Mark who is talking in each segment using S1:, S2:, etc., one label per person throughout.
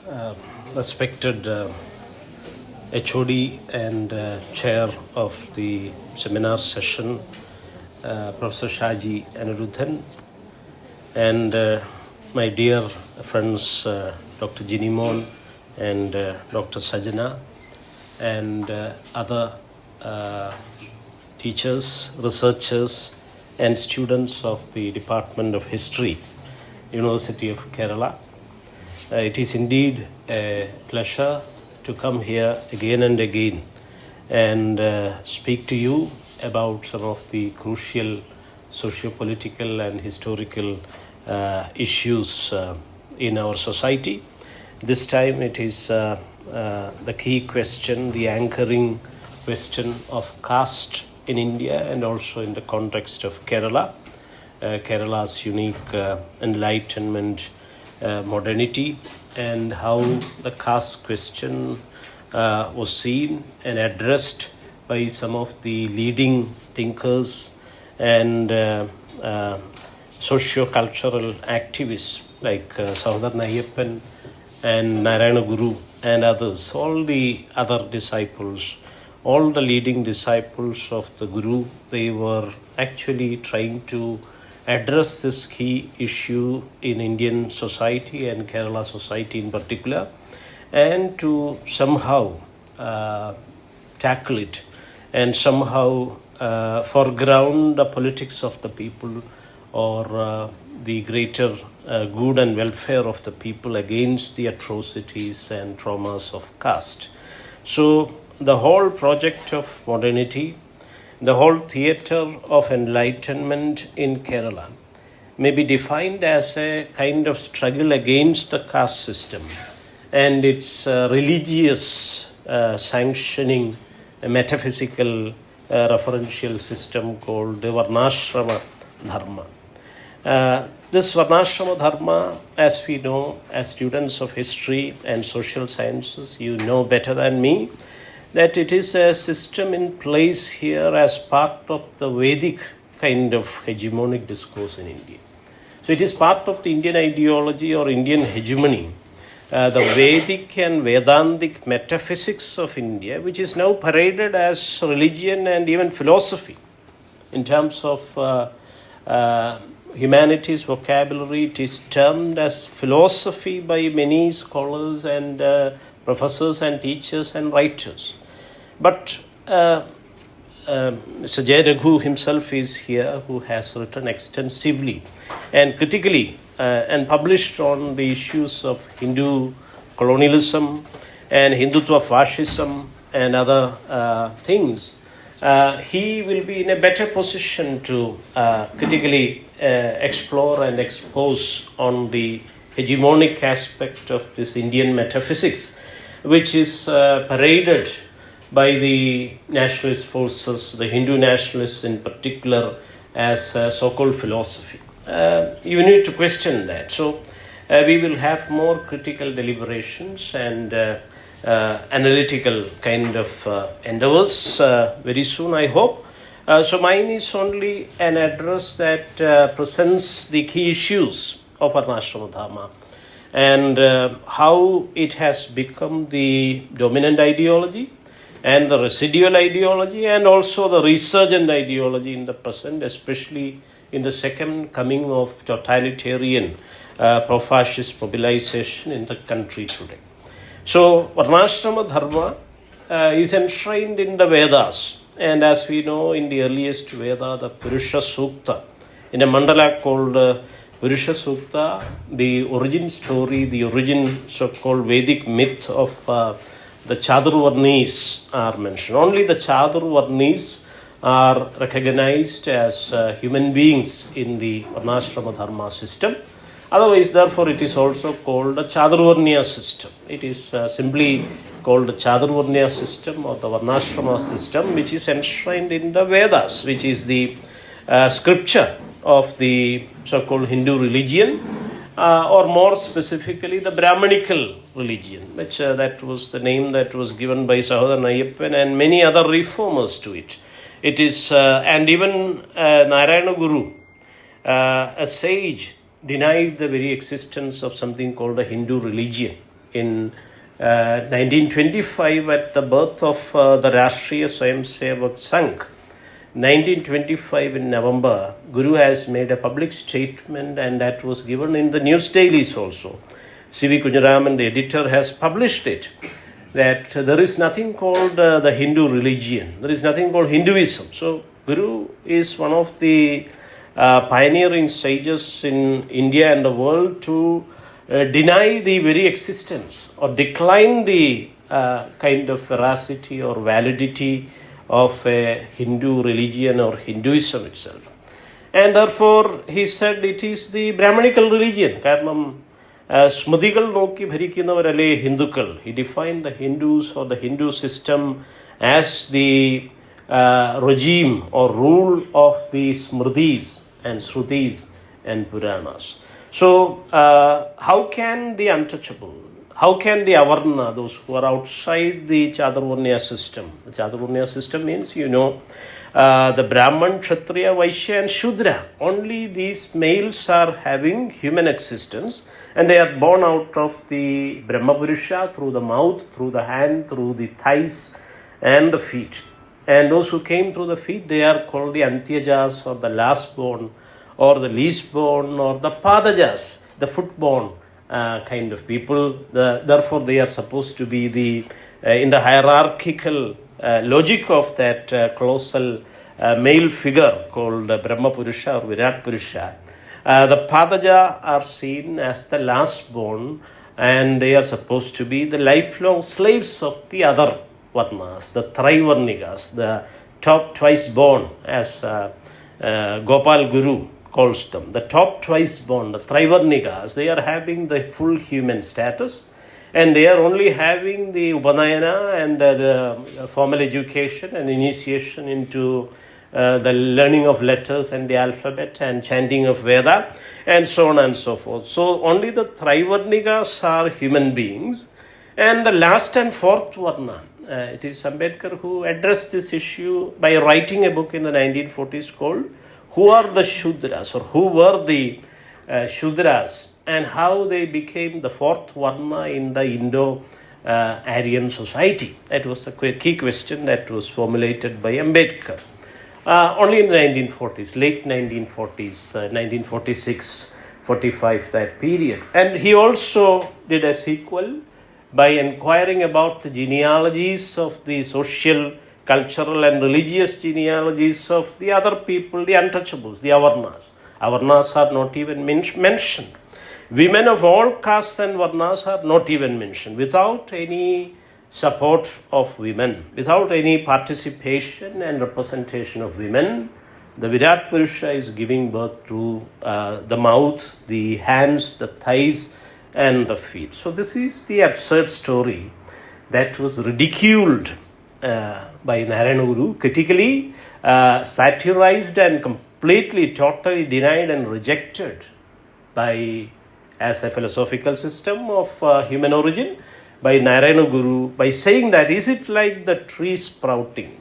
S1: uh, respected HOD and chair of the seminar session, Professor Shaji Anirudhan, and my dear friends, Dr. Jinimon and Dr. Sajana, and other teachers, researchers, and students of the Department of History, University of Kerala. It is indeed a pleasure to come here again and again and speak to you about some of the crucial socio-political and historical issues in our society. This time it is the key question, the anchoring question of caste in India and also in the context of Kerala. Kerala's unique enlightenment modernity and how the caste question was seen and addressed by some of the leading thinkers and socio-cultural activists like Sahodaran Ayyappan and Narayana Guru and others, all the other disciples, all the leading disciples of the Guru. They were actually trying to address this key issue in Indian society and Kerala society in particular, and to somehow tackle it and somehow foreground the politics of the people or the greater good and welfare of the people against the atrocities and traumas of caste. So the whole project of modernity, the whole theatre of enlightenment in Kerala may be defined as a kind of struggle against the caste system and its religious sanctioning a metaphysical referential system called the Varnashrama Dharma. This Varnashrama Dharma, as we know, as students of history and social sciences, you know better than me, that it is a system in place here as part of the Vedic kind of hegemonic discourse in India. So it is part of the Indian ideology or Indian hegemony, the Vedic and Vedantic metaphysics of India, which is now paraded as religion and even philosophy. In terms of humanities vocabulary, it is termed as philosophy by many scholars and professors and teachers and writers. But Mr. Jay Raghu himself is here, who has written extensively and critically and published on the issues of Hindu colonialism and Hindutva fascism and other things. He will be in a better position to critically explore and expose on the hegemonic aspect of this Indian metaphysics, which is paraded by the nationalist forces, the Hindu nationalists in particular, as so-called philosophy. You need to question that. So we will have more critical deliberations and analytical kind of endeavors very soon, I hope. So mine is only an address that presents the key issues of Varnashrama Dharma and how it has become the dominant ideology and the residual ideology and also the resurgent ideology in the present, especially in the second coming of totalitarian pro-fascist mobilization in the country today. So Varnashrama Dharma is enshrined in the Vedas, and as we know, in the earliest Veda, the Purusha Sukta, in a mandala called Purusha Sukta, the origin story, the origin so-called Vedic myth of the Chaturvarnis are mentioned. Only the Chaturvarnis are recognized as human beings in the Varnashrama Dharma system. Otherwise, therefore, it is also called the Chaturvarnya system. It is simply called the Chaturvarnya system or the Varnashrama system, which is enshrined in the Vedas, which is the scripture of the so-called Hindu religion, or more specifically the Brahmanical religion, which that was the name that was given by Sahodaran Ayyappan and many other reformers to it. It is, and even Narayana Guru, a sage, denied the very existence of something called a Hindu religion. in 1925 at the birth of the Rashtriya Swayamsevak Sangh. 1925 in November, Guru has made a public statement, and that was given in the news dailies also. C.V. Kunjaraman, the editor, has published it, that there is nothing called the Hindu religion. There is nothing called Hinduism. So Guru is one of the pioneering sages in India and the world to deny the very existence or decline the kind of veracity or validity of a Hindu religion or Hinduism itself. And therefore he said it is the Brahmanical religion. കാരണം സ്മൃതികൾ നോക്കി ഭരിക്കുന്നവരല്ലേ ഹിന്ദുക്കൾ. He defined the Hindus or the Hindu system as the regime or rule of the smritis and shrutis and Puranas. So how can the untouchable, how can the Avarna, those who are outside the Chaturvarnya system, the Chaturvarnya system means, the Brahman, Kshatriya, Vaishya and Shudra, only these males are having human existence, and they are born out of the Brahma Purusha through the mouth, through the hand, through the thighs and the feet. And those who came through the feet, they are called the Antyajas or the last born or the least born or the Padajas, the footborn kind of people. Therefore, they are supposed to be in the hierarchical logic of that colossal male figure called Brahma Purusha or Virat Purusha. The Padaja are seen as the last born, and they are supposed to be the lifelong slaves of the other Varnas, the Traivarnikas, the top twice born, as Gopal Guru calls them. The top twice born, the Traivarnikas, they are having the full human status, and they are only having the Upanayana and the formal education and initiation into the learning of letters and the alphabet and chanting of Veda and so on and so forth. So only the Traivarnikas are human beings, and the last and fourth Varna, it is Ambedkar who addressed this issue by writing a book in the 1940s called Who Are the Shudras, or Who Were the Shudras, and how they became the fourth Varna in the Indo-Aryan society. That was the key question that was formulated by Ambedkar. Only in the 1940s, late 1940s, 1946, 45, that period. And he also did a sequel by inquiring about the genealogies of the social, cultural and religious genealogies of the other people, the untouchables, the Avarnas. Avarnas are not even mentioned. Women of all castes and Varnas are not even mentioned. Without any support of women, without any participation and representation of women, the Virat Purusha is giving birth to the mouth, the hands, the thighs and the feet. So this is the absurd story that was ridiculed by Narayana Guru, critically satirized and completely, totally denied and rejected as a philosophical system of human origin by Narayana Guru, by saying that, is it like the tree sprouting?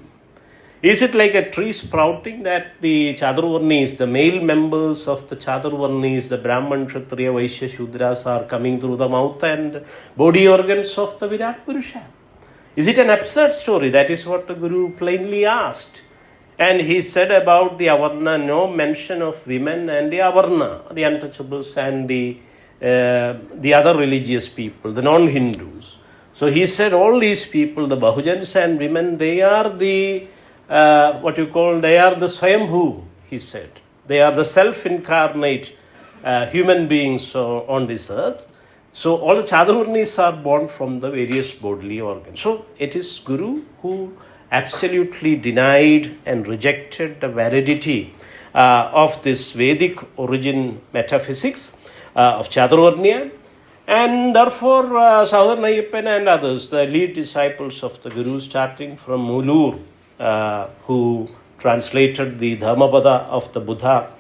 S1: Is it like a tree sprouting that the Chaturvarnis, the male members of the Chaturvarnis, the Brahman, Kshatriya, Vaishya, Shudras are coming through the mouth and body organs of the Virat Purusha? Is it an absurd story? That is what the Guru plainly asked. And he said about the Avarna, no mention of women and the Avarna, the untouchables and the other religious people, the non-Hindus. So he said all these people, the Bahujans and women, they are the they are the Swayambhu, he said. They are the self-incarnate human beings on this earth. So all the Chaturvarnis are born from the various bodily organs. So it is Guru who absolutely denied and rejected the validity of this Vedic origin metaphysics of Chaturvarnya. And therefore, Sahodaran Ayyappan and others, the lead disciples of the Guru, starting from Mulur, who translated the Dharmapada of the Buddha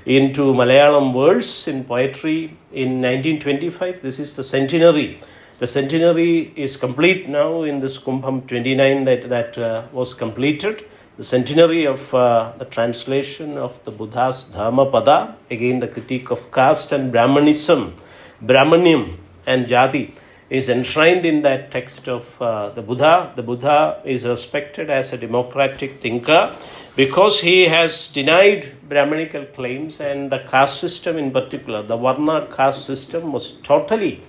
S1: into Malayalam verse in poetry in 1925. This is the centenary. The centenary is complete now in this Kumbham 29 that was completed. The centenary of the translation of the Buddha's Dharmapada, again the critique of caste and Brahmanism, Brahmanium and Jati. is enshrined in that text of the Buddha. The Buddha is respected as a democratic thinker because he has denied Brahmanical claims, and the caste system in particular, the Varna caste system, was totally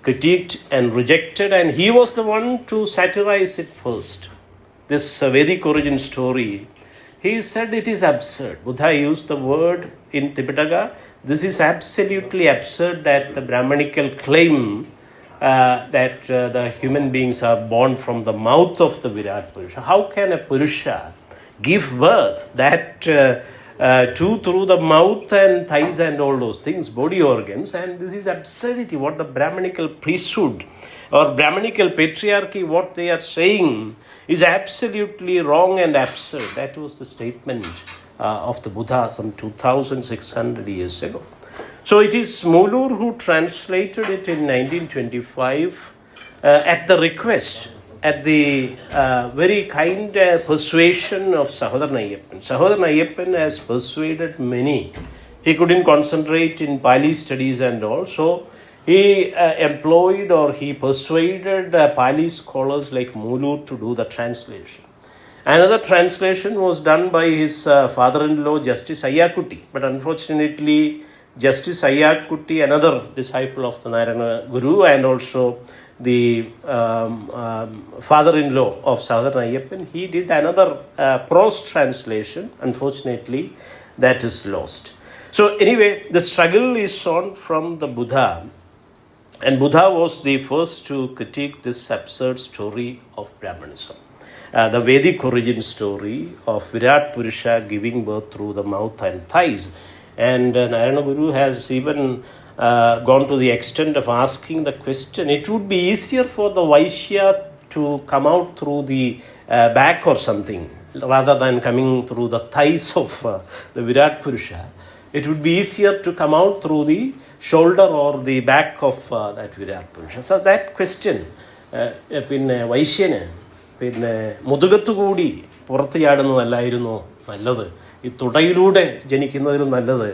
S1: critiqued and rejected, and he was the one to satirize it first. This Vedic origin story, he said it is absurd. Buddha used the word in Tipitaka, this is absolutely absurd that the Brahmanical claim that the human beings are born from the mouth of the Virat Purusha. How can a Purusha give birth that through the mouth and thighs and all those things, body organs? And this is absurdity. What the Brahmanical priesthood or Brahmanical patriarchy, what they are saying is absolutely wrong and absurd. That was the statement of the Buddha some 2,600 years ago. So it is Mulur who translated it in 1925 at the request, at the very kind persuasion of Sahodaran Ayyappan. Sahodaran Ayyappan has persuaded many. He couldn't concentrate in Pali studies and all. So he employed or he persuaded Pali scholars like Mulur to do the translation. Another translation was done by his father-in-law, Justice Ayyakutti. But unfortunately, Justice Ayyakutti, another disciple of the Narayana Guru, and also the father-in-law of Sahodaran Ayyappan, he did another prose translation. Unfortunately, that is lost. So anyway, the struggle is on from the Buddha. And Buddha was the first to critique this absurd story of Brahmanism. The Vedic origin story of Virat Purusha giving birth through the mouth and thighs. And Narayana Guru has even gone to the extent of asking the question, it would be easier for the Vaishya to come out through the back or something, rather than coming through the thighs of the Virat Purusha. It would be easier to come out through the shoulder or the back of that Virat Purusha. So that question, Vaishyana, മുതുകത്തുകൂടി പുറത്ത് ചാടുന്നതല്ലായിരുന്നോ നല്ലത്? ഈ തുടയിലൂടെ ജനിക്കുന്നതിലും നല്ലത്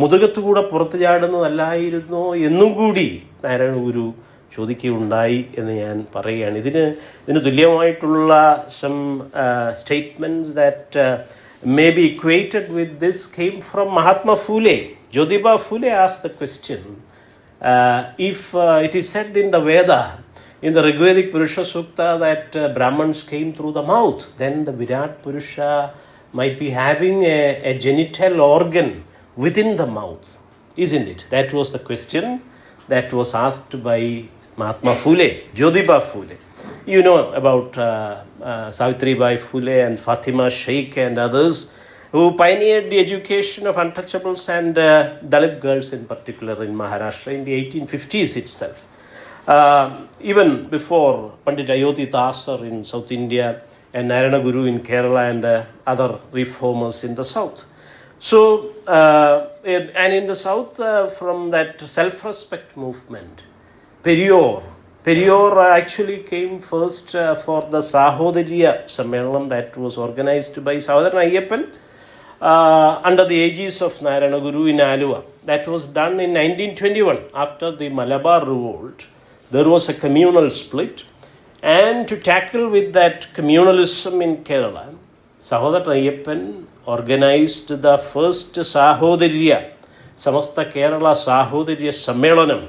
S1: മുതുകത്തുകൂടെ പുറത്ത് ചാടുന്നതല്ലായിരുന്നോ എന്നും കൂടി നാരായണ ഗുരു ചോദിക്കുകയുണ്ടായി എന്ന് ഞാൻ പറയുകയാണ്. ഇതിന് തുല്യമായിട്ടുള്ള some statements that may be equated with this came from Mahatma Phule. Jyotiba Phule asked the question, if it is said in the Veda, in the Rigvedic Purusha Sukta, that Brahmins came through the mouth, then the Virat Purusha might be having a genital organ within the mouth, isn't it? That was the question that was asked by Mahatma Phule, Jyotiba Phule. You know about Savitribai Phule and Fatima Sheikh and others who pioneered the education of untouchables and Dalit girls in particular in Maharashtra in the 1850s itself. Even before Pandit Ayodhi Dasar in South India and Narayana Guru in Kerala and other reformers in the south. So, and in the south, from that self-respect movement, Periyar actually came first for the Sahodariya Sammelanam that was organized by Sahodaran Ayyappan under the aegis of Narayana Guru in Aluva. That was done in 1921 after the Malabar revolt. There was a communal split, and to tackle with that communalism in Kerala, Sahodaran Ayyappan organized the first Sahodariya, Samasta Kerala Sahodariya Sammelanam,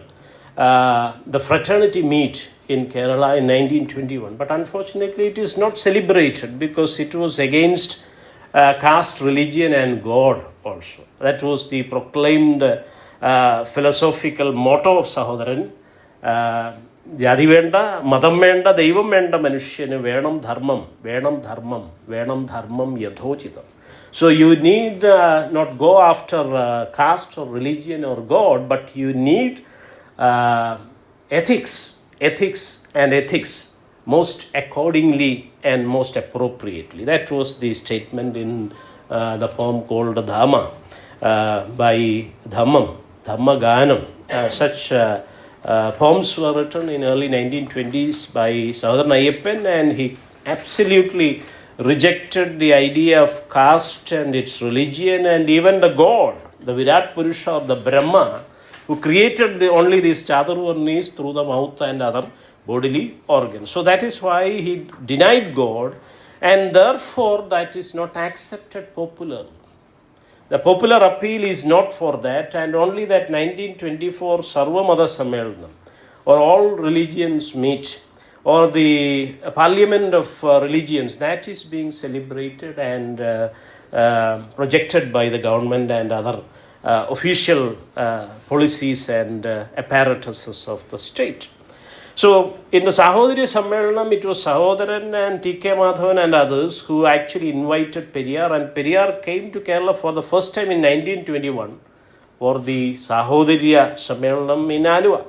S1: the fraternity meet in Kerala in 1921. But unfortunately, it is not celebrated because it was against caste, religion and God also. That was the proclaimed philosophical motto of Sahodaran. ജാതി വേണ്ട, മതം വേണ്ട, ദൈവം വേണ്ട, മനുഷ്യന് വേണം ധർമ്മം, വേണം ധർമ്മം, വേണം ധർമ്മം യഥോചിതം. So you need not go after caste or religion or God, but you need ethics most accordingly and most appropriately. That was the statement in the poem called Dhamma by Dhamma Ganam. Such poems were written in early 1920s by Sahodaran Ayyappan, and he absolutely rejected the idea of caste and its religion and even the God, the Virat Purusha or the Brahma, who created only these Chaturvarnis through the mouth and other bodily organs. So that is why he denied God, and therefore that is not accepted popularly. The popular appeal is not for that, and only that 1924 Sarva Mata Sammelanam, or all religions meet, or the parliament of religions, that is being celebrated and projected by the government and other official policies and apparatuses of the state. So in the Sahodari Sammelanam, it was Sahodaran and T.K. Madhavan and others who actually invited Periyar, and Periyar came to Kerala for the first time in 1921 for the Sahodariya Sammelanam in Aluva.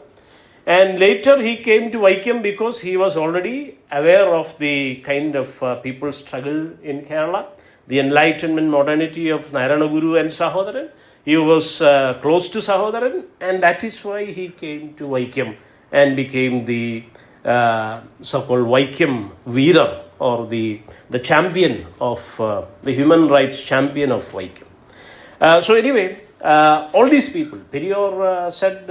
S1: And later he came to Vaikam because he was already aware of the kind of people's struggle in Kerala, the enlightenment modernity of Narayana Guru and Sahodaran. He was close to Sahodaran, and that is why he came to Vaikam and became the so-called Vaikam Veerar, or the champion of the human rights champion of Vaikam. So anyway, all these people, Periyar said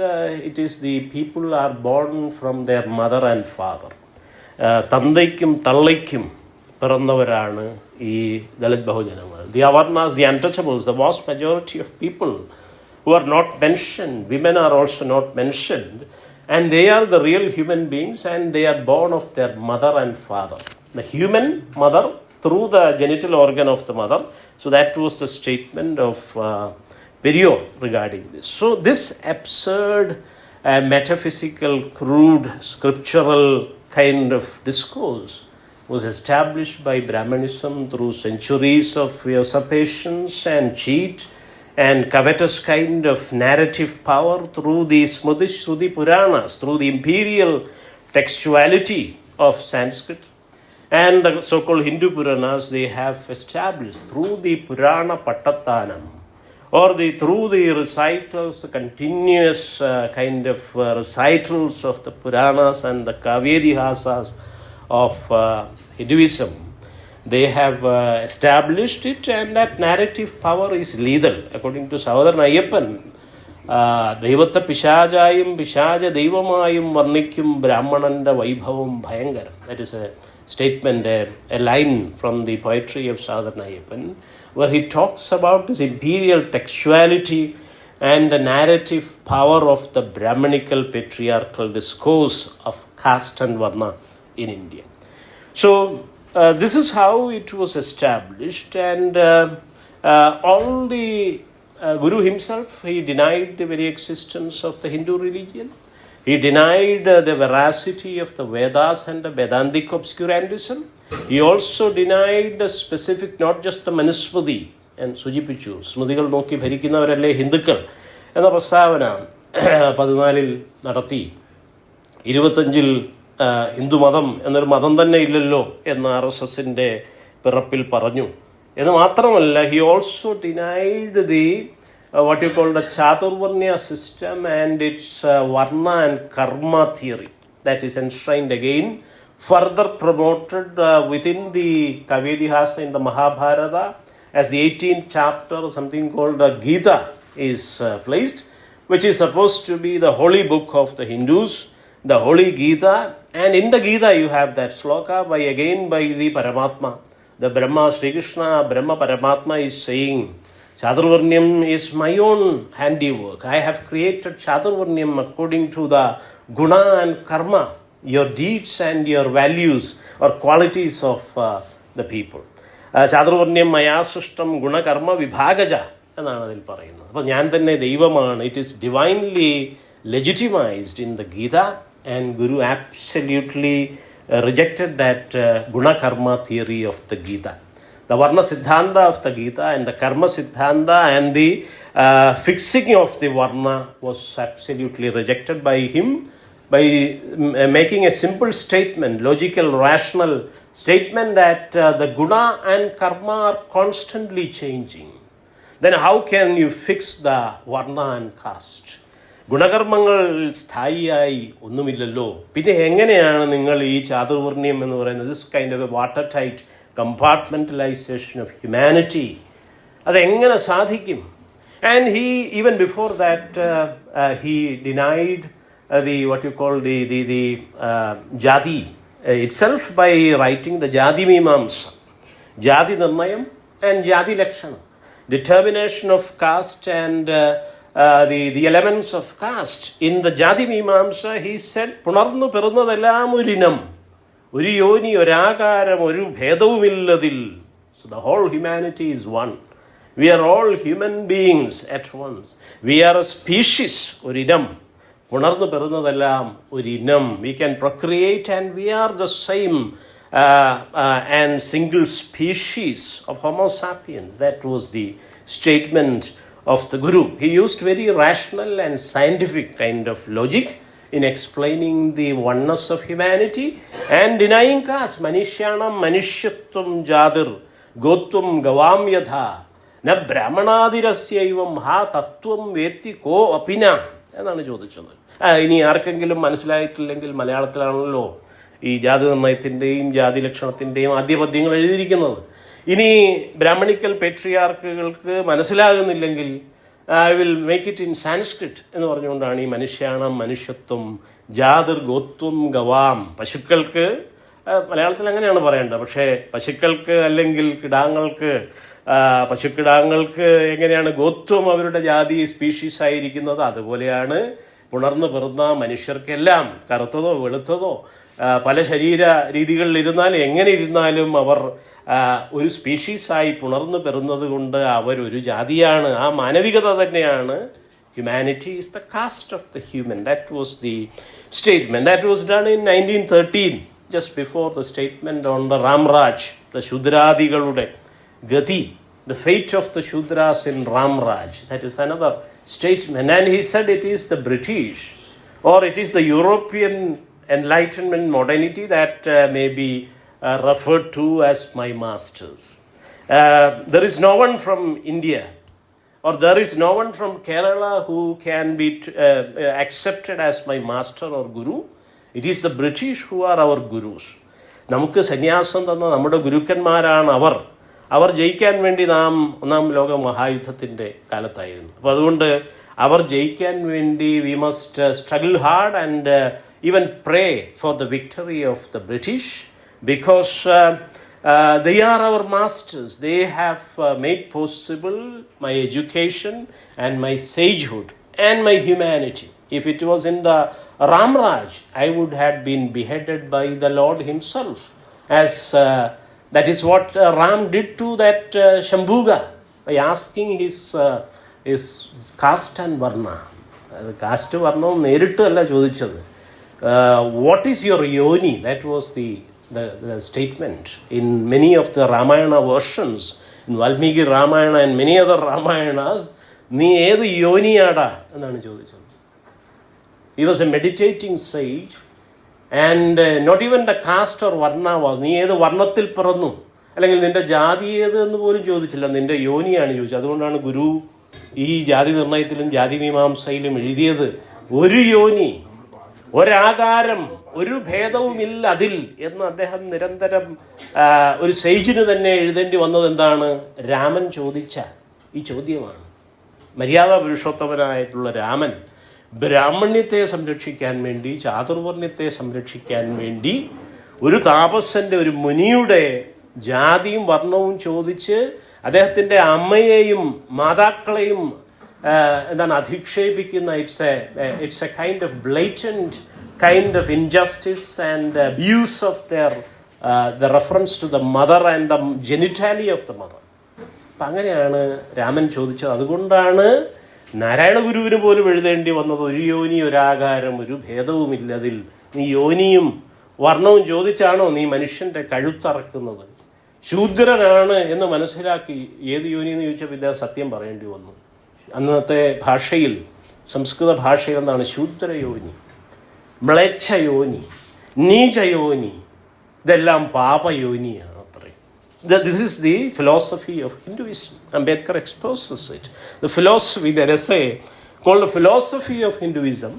S1: it is the people are born from their mother and father. തന്തയ്ക്കും തള്ളയ്ക്കും പിറന്നവരാണ് ഈ Dalit ബഹുജനങ്ങൾ. The Avarnas, the untouchables, the vast majority of people who are not mentioned, women are also not mentioned, and they are the real human beings, and they are born of their mother and father. The human mother through the genital organ of the mother. So that was the statement of Periyar regarding this. So this absurd, metaphysical, crude, scriptural kind of discourse was established by Brahmanism through centuries of usurpations and cheat and covetous kind of narrative power through the Smriti Shruti Puranas, through the imperial textuality of Sanskrit, and the so-called Hindu Puranas. They have established through the Purana Pattathanam, or through the recitals, the continuous kind of recitals of the Puranas and the Kavyadihasas of Hinduism. They have established it, and that narrative power is lethal. According to Sahodaran Ayyappan, ദൈവത്തെ പിശാചായും പിശാച ദൈവമായും വർണ്ണിക്കും ബ്രാഹ്മണന്റെ വൈഭവം ഭയങ്കരം. That is a statement, a line from the poetry of Sahodaran Ayyappan, where he talks about this imperial textuality and the narrative power of the Brahmanical patriarchal discourse of caste and varna in India. So this is how it was established, and all the Guru himself, he denied the very existence of the Hindu religion. He denied the veracity of the Vedas and the Vedantic obscurantism. He also denied the specific, not just the Manusmriti, and സൂചിപ്പിച്ചു സ്മൃതികൾ നോക്കി ഭരിക്കുന്നവരല്ലേ ഹിന്ദുക്കൾ എന്ന പ്രസ്താവന 14 നടത്തി. 25 ഹിന്ദുമതം എന്നൊരു മതം തന്നെ ഇല്ലല്ലോ എന്ന് RSSന്റെ പിറപ്പിൽ പറഞ്ഞു. എന്ന് മാത്രമല്ല, he also denied the what you call the Chaturvarnya system and its Varna and Karma theory that is enshrined again, further promoted within the Kavyadihasa in the Mahabharata, as the 18th chapter, something called the Gita is placed, which is supposed to be the holy book of the Hindus, the holy Gita. And in the Gita you have that sloka by the Paramatma, the Brahma, Sri Krishna, Brahma Paramatma is saying, Chaturvarnyam is my own handiwork. I have created Chaturvarnyam according to the guna and karma, your deeds and your values or qualities of the people. Chaturvarnyam maya sustam guna karma vibhagaja എന്നാണ് അതിൽ പറയുന്നത്. അപ്പോൾ ഞാൻ തന്നെ ദൈവമാണ്. It is divinely legitimized in the Gita, and Guru absolutely rejected that guna karma theory of the Gita. The Varna Siddhanta of the Gita and the Karma Siddhanta and the fixing of the Varna was absolutely rejected by him, by making a simple statement, logical, rational statement that the Guna and Karma are constantly changing. Then how can you fix the Varna and caste? ഗുണകർമ്മങ്ങൾ സ്ഥായിയായി ഒന്നുമില്ലല്ലോ. പിന്നെ എങ്ങനെയാണ് നിങ്ങൾ ഈ ചാതുർവർണ്ണ്യം എന്ന് പറയുന്നത്, this kind of A water tight compartmentalisation of humanity, അതെങ്ങനെ സാധിക്കും? And he, even before that, he denied the what you call the Jati itself by writing the Jati Mimamsa, Jati Nirnayam and Jati Lakshana, determination of caste and the elements of caste. In the Jati Mimamsa, he said, Punarnu Perunnadellam Urinam, Uri Yoni, Orakaram, Oru Bhedavumilladil. So the whole humanity is one. We are all human beings at once. We are a species, Urinam. Punarnu Perunnadellam Urinam. We can procreate and we are the same and single species of Homo sapiens. That was the statement of the Guru. He used very rational and scientific kind of logic in explaining the oneness of humanity and denying caste. Manishyanam manishyatvam jadir gotvam gavam yadha na brahmanadirasyaivam ha tattvam vetti ko apina എന്നാണ് ചോദിച്ചത്. ഇനി ആർക്കെങ്കിലും മനസ്സിലായിട്ടില്ലെങ്കിൽ മലയാളത്തിലാണല്ലോ ഈ ജാതി നിർണയത്തിൻ്റെയും ജാതി ലക്ഷണത്തിൻ്റെയും ആദ്യ പദ്യങ്ങൾ എഴുതിയിരിക്കുന്നത്. ഇനി ബ്രാഹ്മണിക്കൽ പേട്രിയാർക്കുകൾക്ക് മനസ്സിലാകുന്നില്ലെങ്കിൽ I will make it in Sanskrit എന്ന് പറഞ്ഞുകൊണ്ടാണ് ഈ മനുഷ്യാണം മനുഷ്യത്വം ജാതിർ ഗോത്വം ഗവാം. പശുക്കൾക്ക് മലയാളത്തിൽ അങ്ങനെയാണ് പറയേണ്ടത്, പക്ഷേ പശുക്കൾക്ക് അല്ലെങ്കിൽ കിടാങ്ങൾക്ക് പശുക്കിടാങ്ങൾക്ക് എങ്ങനെയാണ് ഗോത്വം അവരുടെ ജാതി സ്പീഷീസ് ആയിരിക്കുന്നത്, അതുപോലെയാണ് പുണർന്നു പിറന്ന മനുഷ്യർക്കെല്ലാം കറുത്തതോ വെളുത്തതോ പല ശരീര രീതികളിലിരുന്നാൽ എങ്ങനെ ഇരുന്നാലും അവർ ഒരു സ്പീഷീസായി പുണർന്നു പെറുന്നത് കൊണ്ട് അവരൊരു ജാതിയാണ്. ആ മാനവികത തന്നെയാണ് humanity is the caste of the human. That was the statement. That was done in 1913, just before the statement on the Ramraj, the Shudradigalude Gati, the fate of the Shudras in Ramraj. That is another statement. And he said it is the British or it is the European Enlightenment modernity that may be referred to as my masters. There is no one from India or there is no one from Kerala who can be accepted as my master or guru. It is the British who are our gurus. നമുക്ക് സന്യാസം തന്ന നമ്മുടെ ഗുരുക്കന്മാരാണ് അവർ. അവർ ജയിക്കാൻ വേണ്ടി നാം ഒന്നാം ലോക മഹായുദ്ധത്തിൻ്റെ കാലത്തായിരുന്നു. അപ്പോൾ അതുകൊണ്ട് അവർ ജയിക്കാൻ വേണ്ടി we must struggle hard and even pray for the victory of the British because they are our masters. They have made possible my education and my sagehood and my humanity. If it was in the Ramraj, I would have been beheaded by the Lord himself, as that is what Ram did to that Shambhuga by asking his caste and varna. Caste varna നേരിട്ട് അല്ല ചോദിച്ചത്. What is your yoni? That was the statement in many of the Ramayana versions, in Valmiki Ramayana and many other Ramayanas. നീ ഏത് യോനിയാടാ എന്നാണ് ചോദിച്ചത്. He was a meditating sage and not even the caste or varna was. നീ ഏത് വർണ്ണത്തിൽ പിറന്നു അല്ലെങ്കിൽ നിന്റെ ജാതി ഏത് എന്ന് പോലും ചോദിച്ചില്ല, നിന്റെ യോനിയാണ് ചോദിച്ചത്. അതുകൊണ്ടാണ് ഗുരു ഈ ജാതി നിർണയത്തിലും ജാതി മീമാംസയിലും എഴുതിയത് ഒരു യോനി, ഒരാകാരം, ഒരു ഭേദവുമില്ല അതിൽ എന്ന് അദ്ദേഹം നിരന്തരം ഒരു സേജിന് തന്നെ എഴുതേണ്ടി വന്നത് എന്താണ്? രാമൻ ചോദിച്ച ഈ ചോദ്യമാണ്. മര്യാദ പുരുഷോത്തമനായിട്ടുള്ള രാമൻ ബ്രാഹ്മണ്യത്തെ സംരക്ഷിക്കാൻ വേണ്ടി, ചാതുർവർണ്ണ്യത്തെ സംരക്ഷിക്കാൻ വേണ്ടി ഒരു താപസൻ്റെ, ഒരു മുനിയുടെ ജാതിയും വർണ്ണവും ചോദിച്ച് അദ്ദേഹത്തിൻ്റെ അമ്മയെയും മാതാക്കളെയും എന്താണ് അധിക്ഷേപിക്കുന്ന it's a kind of blatant kind of injustice and abuse of the reference to the mother and the genitalia of the mother. അപ്പം അങ്ങനെയാണ് രാമൻ ചോദിച്ചത്. അതുകൊണ്ടാണ് നാരായണ ഗുരുവിന് പോലും എഴുതേണ്ടി വന്നത് ഒരു യോനി ഒരാകാരം ഒരു ഭേദവുമില്ലതിൽ. നീ യോനിയും വർണ്ണവും ചോദിച്ചാണോ നീ മനുഷ്യൻ്റെ കഴുത്തറക്കുന്നത്? ശൂദ്രനാണ് എന്ന് മനസ്സിലാക്കി ഏത് യോനി എന്ന് ചോദിച്ചാൽ പിന്നെ സത്യം പറയേണ്ടി വന്നു. അന്നത്തെ ഭാഷയിൽ, സംസ്കൃത ഭാഷയിൽ എന്താണ് ശൂദ്രയോനി, മ്ലേച്ഛയോനി, നീചയോനി, ഇതെല്ലാം പാപയോനിയാണ് അത്രയും. This is the philosophy of Hinduism. Ambedkar exposes it. The philosophy, there is a called the philosophy of Hinduism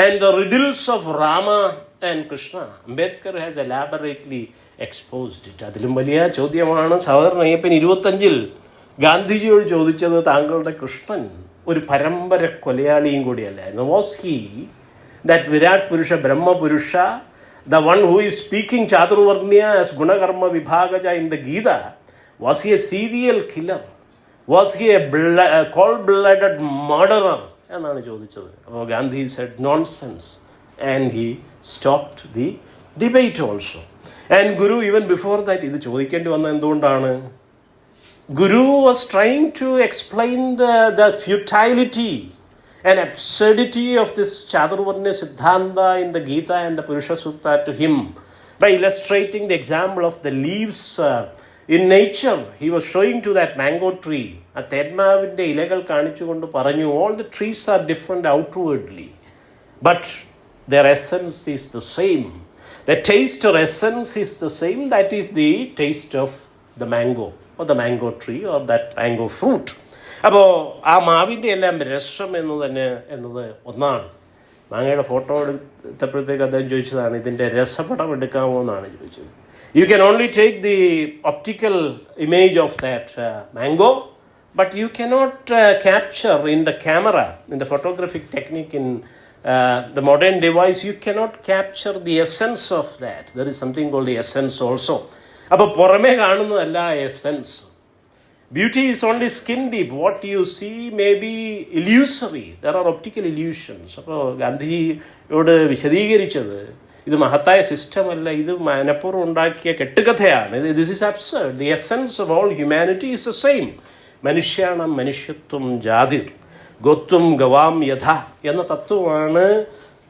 S1: and the riddles of Rama and Krishna. Ambedkar has elaborately exposed it. അതിലും വലിയ ചോദ്യമാണ് സഹോദരൻ അയ്യപ്പൻ 25 ഗാന്ധിജിയോട് ചോദിച്ചത് താങ്കളുടെ കൃഷ്ണൻ ഒരു പരമ്പര കൊലയാളിയും കൂടിയല്ലായിരുന്നു. Was he that Virat പുരുഷ ബ്രഹ്മപുരുഷ, the one who is speaking Chaturvarnya as Gunakarma Vibhagaja in the Gita, was he a serial killer? Was he a cold-blooded murderer? എന്നാണ് ചോദിച്ചത്. അപ്പോൾ Gandhi said nonsense and he stopped the debate also. And Guru even before that ഇത് ചോദിക്കേണ്ടി വന്നത് എന്തുകൊണ്ടാണ്? Guru was trying to explain the futility and absurdity of this Chaturvarnya Siddhanta in the Gita and the Purusha Sutta to him by illustrating the example of the leaves in nature. He was showing to that mango tree, a tedmavinte ilakal kanichukondu paranju, all the trees are different outwardly, but their essence is the same. The taste or essence is the same. That is the taste of the mango or the mango tree or that mango fruit. അപ്പോൾ ആ മാവിൻ്റെ എല്ലാം രസം എന്നത് ഒന്നാണ്. മാങ്ങയുടെ photo എടുത്തപ്പോഴത്തേക്ക് അദ്ദേഹം ചോദിച്ചതാണ്, ഇതിൻ്റെ രസപടം എടുക്കാമോ എന്നാണ് ചോദിച്ചത്. You can only take the optical image of that mango, but you cannot capture in the camera, in the photographic technique, in the modern device, you cannot capture the essence of that. There is something called the essence also. അപ്പോൾ പുറമേ കാണുന്നതല്ല essence. Beauty is only skin deep. What you see may be illusory. There are optical illusions. അപ്പോൾ ഗാന്ധിജിയോട് വിശദീകരിച്ചത് ഇത് മഹത്തായ system അല്ല, ഇത് മനഃപൂർവ്വം ഉണ്ടാക്കിയ കെട്ടുകഥയാണ്. This is absurd. The essence of all humanity is the same. മനുഷ്യാണം മനുഷ്യത്വം ജാതിർ ഗോത്വം ഗവാം യഥ എന്ന തത്വമാണ്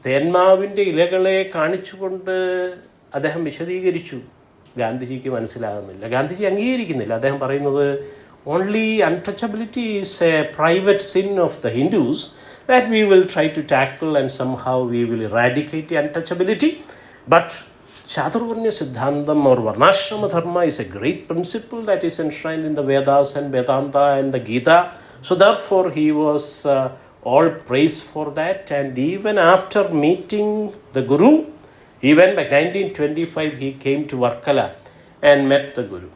S1: തേന്മാവിൻ്റെ ഇലകളെ കാണിച്ചുകൊണ്ട് അദ്ദേഹം വിശദീകരിച്ചു. ഗാന്ധിജിക്ക് മനസ്സിലാകുന്നില്ല, ഗാന്ധിജി അംഗീകരിക്കുന്നില്ല. അദ്ദേഹം പറയുന്നത് only untouchability is a private sin of the Hindus that we will try to tackle and somehow we will eradicate the untouchability. But Chaturvarnya Siddhantam or Varnashrama Dharma is a great principle that is enshrined in the Vedas and Vedanta and the Gita. So therefore he was all praised for that. And even after meeting the Guru, even by 1925 he came to Varkala and met the Guru.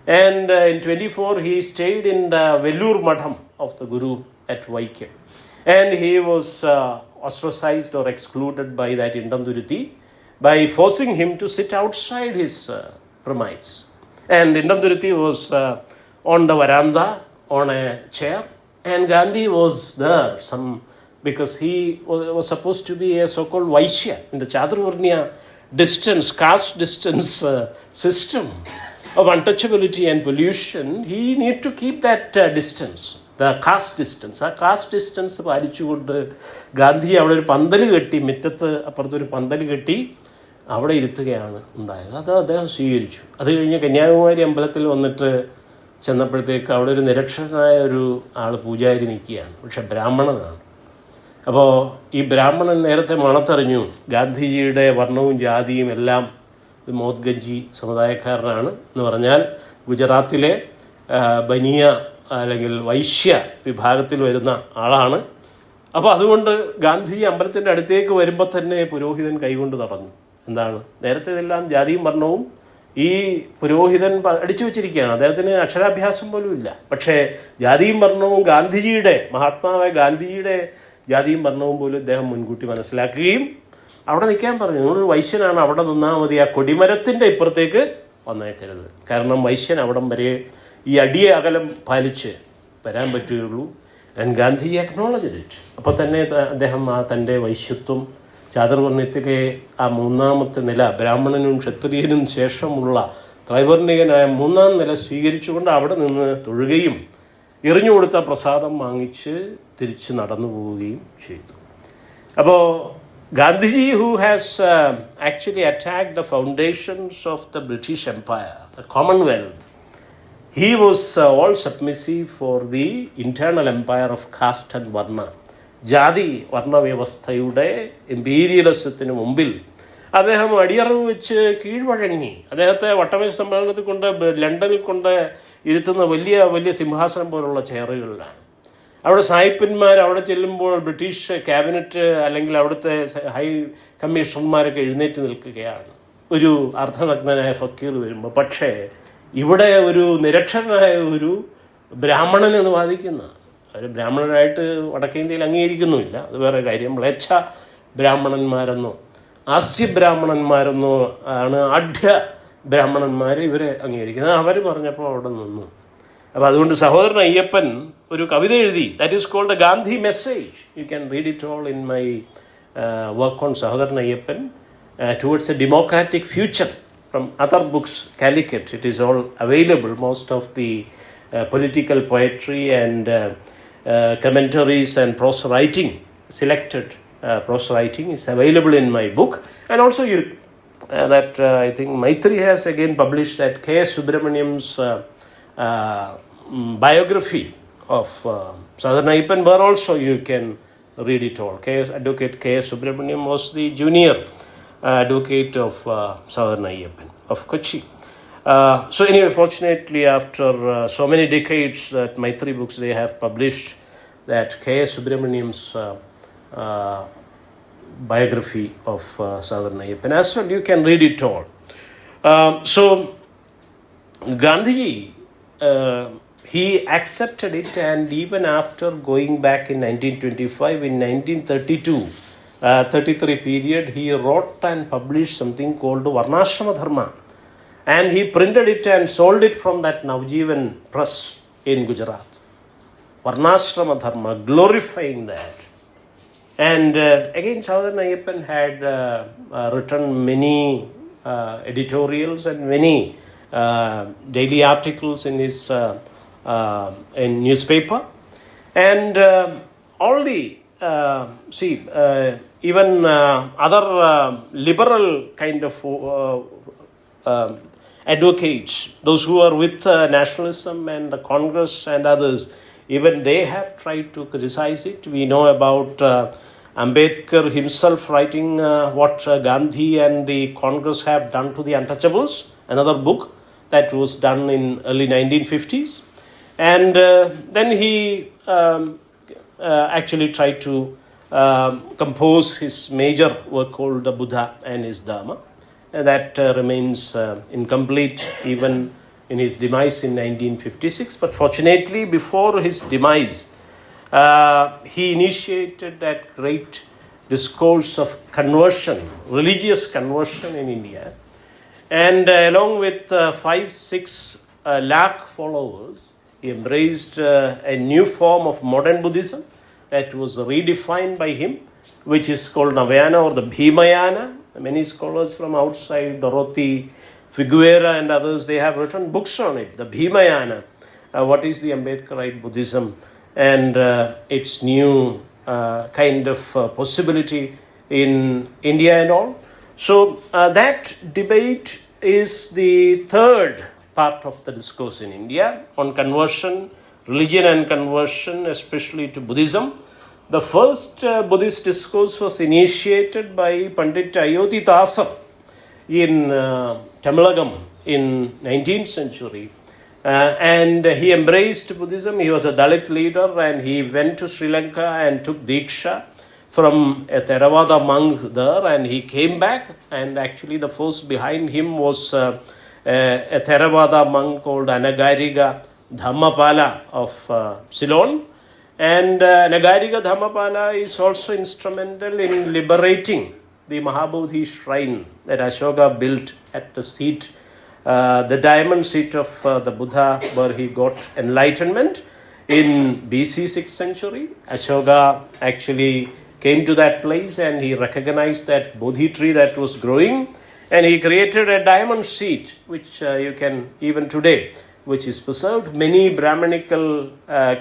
S1: And in 24 he stayed in the Vellur Madham of the Guru at Vaikam. And he was ostracized or excluded by that Indamduruti by forcing him to sit outside his premise. And Indamduruti was on the veranda on a chair, and Gandhi was there because he was supposed to be a so-called Vaishya in the Chaturvarnya caste distance system of untouchability and pollution. He need to keep that distance, the caste distance. ആ cast distance പാലിച്ചുകൊണ്ട് ഗാന്ധി അവിടെ ഒരു പന്തൽ കെട്ടി, മുറ്റത്ത് അപ്പുറത്തൊരു പന്തൽ കെട്ടി അവിടെ ഇരുത്തുകയാണ് ഉണ്ടായത്. അത് അദ്ദേഹം സ്വീകരിച്ചു. അത് കഴിഞ്ഞ് കന്യാകുമാരി അമ്പലത്തിൽ വന്നിട്ട് ചെന്നപ്പോഴത്തേക്ക് അവിടെ ഒരു നിരക്ഷരനായ ഒരു ആൾ പൂജാരി നിൽക്കുകയാണ്, പക്ഷെ ബ്രാഹ്മണനാണ്. അപ്പോൾ ഈ ബ്രാഹ്മണൻ നേരത്തെ മണത്തറിഞ്ഞു ഗാന്ധിജിയുടെ വർണ്ണവും ജാതിയും എല്ലാം മോദ്ഗഞ്ചി സമുദായക്കാരനാണ് എന്ന് പറഞ്ഞാൽ ഗുജറാത്തിലെ ബനിയ അല്ലെങ്കിൽ വൈശ്യ വിഭാഗത്തിൽ വരുന്ന ആളാണ്. അപ്പോൾ അതുകൊണ്ട് ഗാന്ധിജി അമ്പലത്തിൻ്റെ അടുത്തേക്ക് വരുമ്പോൾ തന്നെ പുരോഹിതൻ കൈകൊണ്ട് തടഞ്ഞു. എന്താണ്, നേരത്തെ ഇതെല്ലാം ജാതിയും വർണ്ണവും ഈ പുരോഹിതൻ അടിച്ചു വെച്ചിരിക്കുകയാണ്. അദ്ദേഹത്തിന് അക്ഷരാഭ്യാസം പോലും ഇല്ല. പക്ഷേ ജാതിയും വർണ്ണവും ഗാന്ധിജിയുടെ, മഹാത്മാവായ ഗാന്ധിജിയുടെ ജാതിയും വർണ്ണവും പോലും ഇദ്ദേഹം മുൻകൂട്ടി മനസ്സിലാക്കുകയും അവിടെ നിൽക്കാൻ പറഞ്ഞു. നിങ്ങളൊരു വൈശ്യനാണ്, അവിടെ നിന്നാൽ മതി, ആ കൊടിമരത്തിൻ്റെ ഇപ്പുറത്തേക്ക് വന്നേക്കരുത്. കാരണം വൈശ്യൻ അവിടം വരെ ഈ അടിയെ അകലം പാലിച്ച് വരാൻ പറ്റുകയുള്ളൂ. And Gandhiji acknowledged it. അപ്പോൾ തന്നെ അദ്ദേഹം ആ തൻ്റെ വൈശ്യത്വം ചാതുർവർണ്ണയത്തിലെ ആ മൂന്നാമത്തെ നില, ബ്രാഹ്മണനും ക്ഷത്രിയനും ശേഷമുള്ള ത്രൈവർണികനായ മൂന്നാം നില സ്വീകരിച്ചുകൊണ്ട് അവിടെ നിന്ന് തൊഴുകയും എറിഞ്ഞു കൊടുത്ത പ്രസാദം വാങ്ങിച്ച് തിരിച്ച് നടന്നു പോവുകയും ചെയ്തു. അപ്പോൾ Gandhiji who has actually attacked the foundations of the British Empire, the Commonwealth, he was all submissive for the internal empire of caste and varna. ജാതി വർണ്ണവ്യവസ്ഥയുടെ ഇമ്പീരിയലിസത്തിന് മുമ്പിൽ അദ്ദേഹം അടിയറവ് വെച്ച് കീഴ്വഴങ്ങി. അദ്ദേഹത്തെ വട്ടമേശ സമ്മേളനത്തിൽ കൊണ്ട് ലണ്ടനിൽ കൊണ്ട് ഇരുത്തുന്ന വലിയ വലിയ സിംഹാസനം പോലുള്ള ചെയറുകളിലാണ്. അവിടെ സായിപ്പന്മാർ അവിടെ ചെല്ലുമ്പോൾ ബ്രിട്ടീഷ് ക്യാബിനറ്റ് അല്ലെങ്കിൽ അവിടുത്തെ ഹൈ കമ്മീഷണർമാരൊക്കെ എഴുന്നേറ്റ് നിൽക്കുകയാണ് ഒരു അർദ്ധനഗ്നനായ ഫക്കീർ വരുമ്പോൾ. പക്ഷേ ഇവിടെ ഒരു നിരക്ഷരനായ ഒരു ബ്രാഹ്മണൻ എന്ന് വാദിക്കുന്ന അവർ ബ്രാഹ്മണരായിട്ട് വടക്കേ ഇന്ത്യയിൽ അംഗീകരിക്കുന്നുമില്ല, അത് വേറെ കാര്യം. മ്ലേച്ഛ ബ്രാഹ്മണന്മാരെന്നോ ആസ്യ ബ്രാഹ്മണന്മാരെന്നോ ആണ് ആഢ്യ ബ്രാഹ്മണന്മാർ ഇവരെ അംഗീകരിക്കുന്നത്. അവർ പറഞ്ഞപ്പോൾ അവിടെ നിന്നു. അപ്പോൾ അതുകൊണ്ട് സഹോദരൻ അയ്യപ്പൻ ഒരു കവിത എഴുതി, that is called the Gandhi message. You can read it all in my work on Sahodaran Ayyappan towards a democratic future from other books, Calicut. It is all available. Most of the political poetry and commentaries and prose writing, selected prose writing is available in my book. And also you I think Maitri has again published that K.S. Subramaniam's biography of Sadharana Ayappan, where also you can read it all. Advocate K.S. Subramaniam was the junior advocate of Sadharana Ayappan of Kochi. So anyway, fortunately, after so many decades that Maitri books, they have published that K.S. Subramaniam's biography of Sadharana Ayappan as well. You can read it all. So Gandhiji, he accepted it, and even after going back in 1925, in 1932, 33 period, he wrote and published something called Varnashrama Dharma. And he printed it and sold it from that Navjeevan press in Gujarat. Varnashrama Dharma, glorifying that. And again, Sadharana Ayappan had written many editorials and many daily articles in his in newspaper. And all the, even other liberal kind of advocates, those who are with nationalism and the Congress and others, even they have tried to criticize it. We know about Ambedkar himself writing what Gandhi and the Congress have done to the untouchables, another book that was done in early 1950s. And then he actually tried to compose his major work called The Buddha and His Dharma. That remains incomplete even in his demise in 1956. But fortunately, before his demise, he initiated that great discourse of conversion, religious conversion in India. And along with 5-6 lakh followers, he embraced a new form of modern Buddhism that was redefined by him, which is called Navayana or the Bhimayana. Many scholars from outside, Dorothy, Figueira and others, they have written books on it. The Bhimayana, what is the Ambedkarite Buddhism and its new kind of possibility in India and all. So that debate is the third part of the discourse in India on conversion, religion and conversion, especially to Buddhism. The first Buddhist discourse was initiated by Pandit Ayodhi Dasar in Tamilagam in 19th century. And he embraced Buddhism. He was a Dalit leader, and he went to Sri Lanka and took Diksha from a Theravada monk there, and he came back, and actually the force behind him was a Theravada monk called Anagariga Dhammapala of Ceylon. And Nagariga Dhammapala is also instrumental in liberating the Mahabodhi shrine that Ashoka built at the seat, the diamond seat of the Buddha, where he got enlightenment in BC 6th century. Ashoka actually came to that place and he recognized that Bodhi tree that was growing, and he created a diamond seat, which you can even today, which is preserved. Many Brahmanical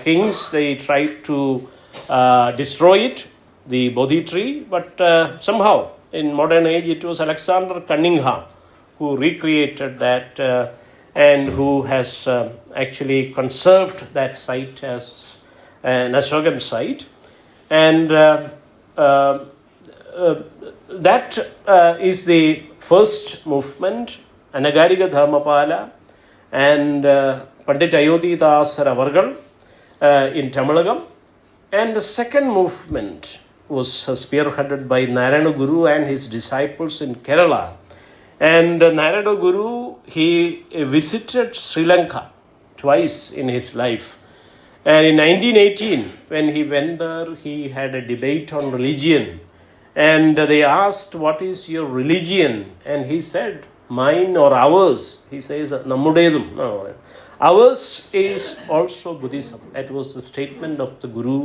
S1: kings, they tried to destroy it, the Bodhi tree, but somehow in modern age it was Alexander Cunningham who recreated that and who has actually conserved that site as an Ashokan site. And that is the first movement, Anagariga Dhammapala and Pandit Ayodhi Dasar Avargal in Tamilagam. And the second movement was spearheaded by Narayana Guru and his disciples in Kerala. And Narayana Guru, he visited Sri Lanka twice in his life. And in 1918, when he went there, he had a debate on religion. And they asked, "What is your religion?" And he said, "Mine or ours." He says, "Nammudedum." No, ours is also Buddhism. That was the statement of the Guru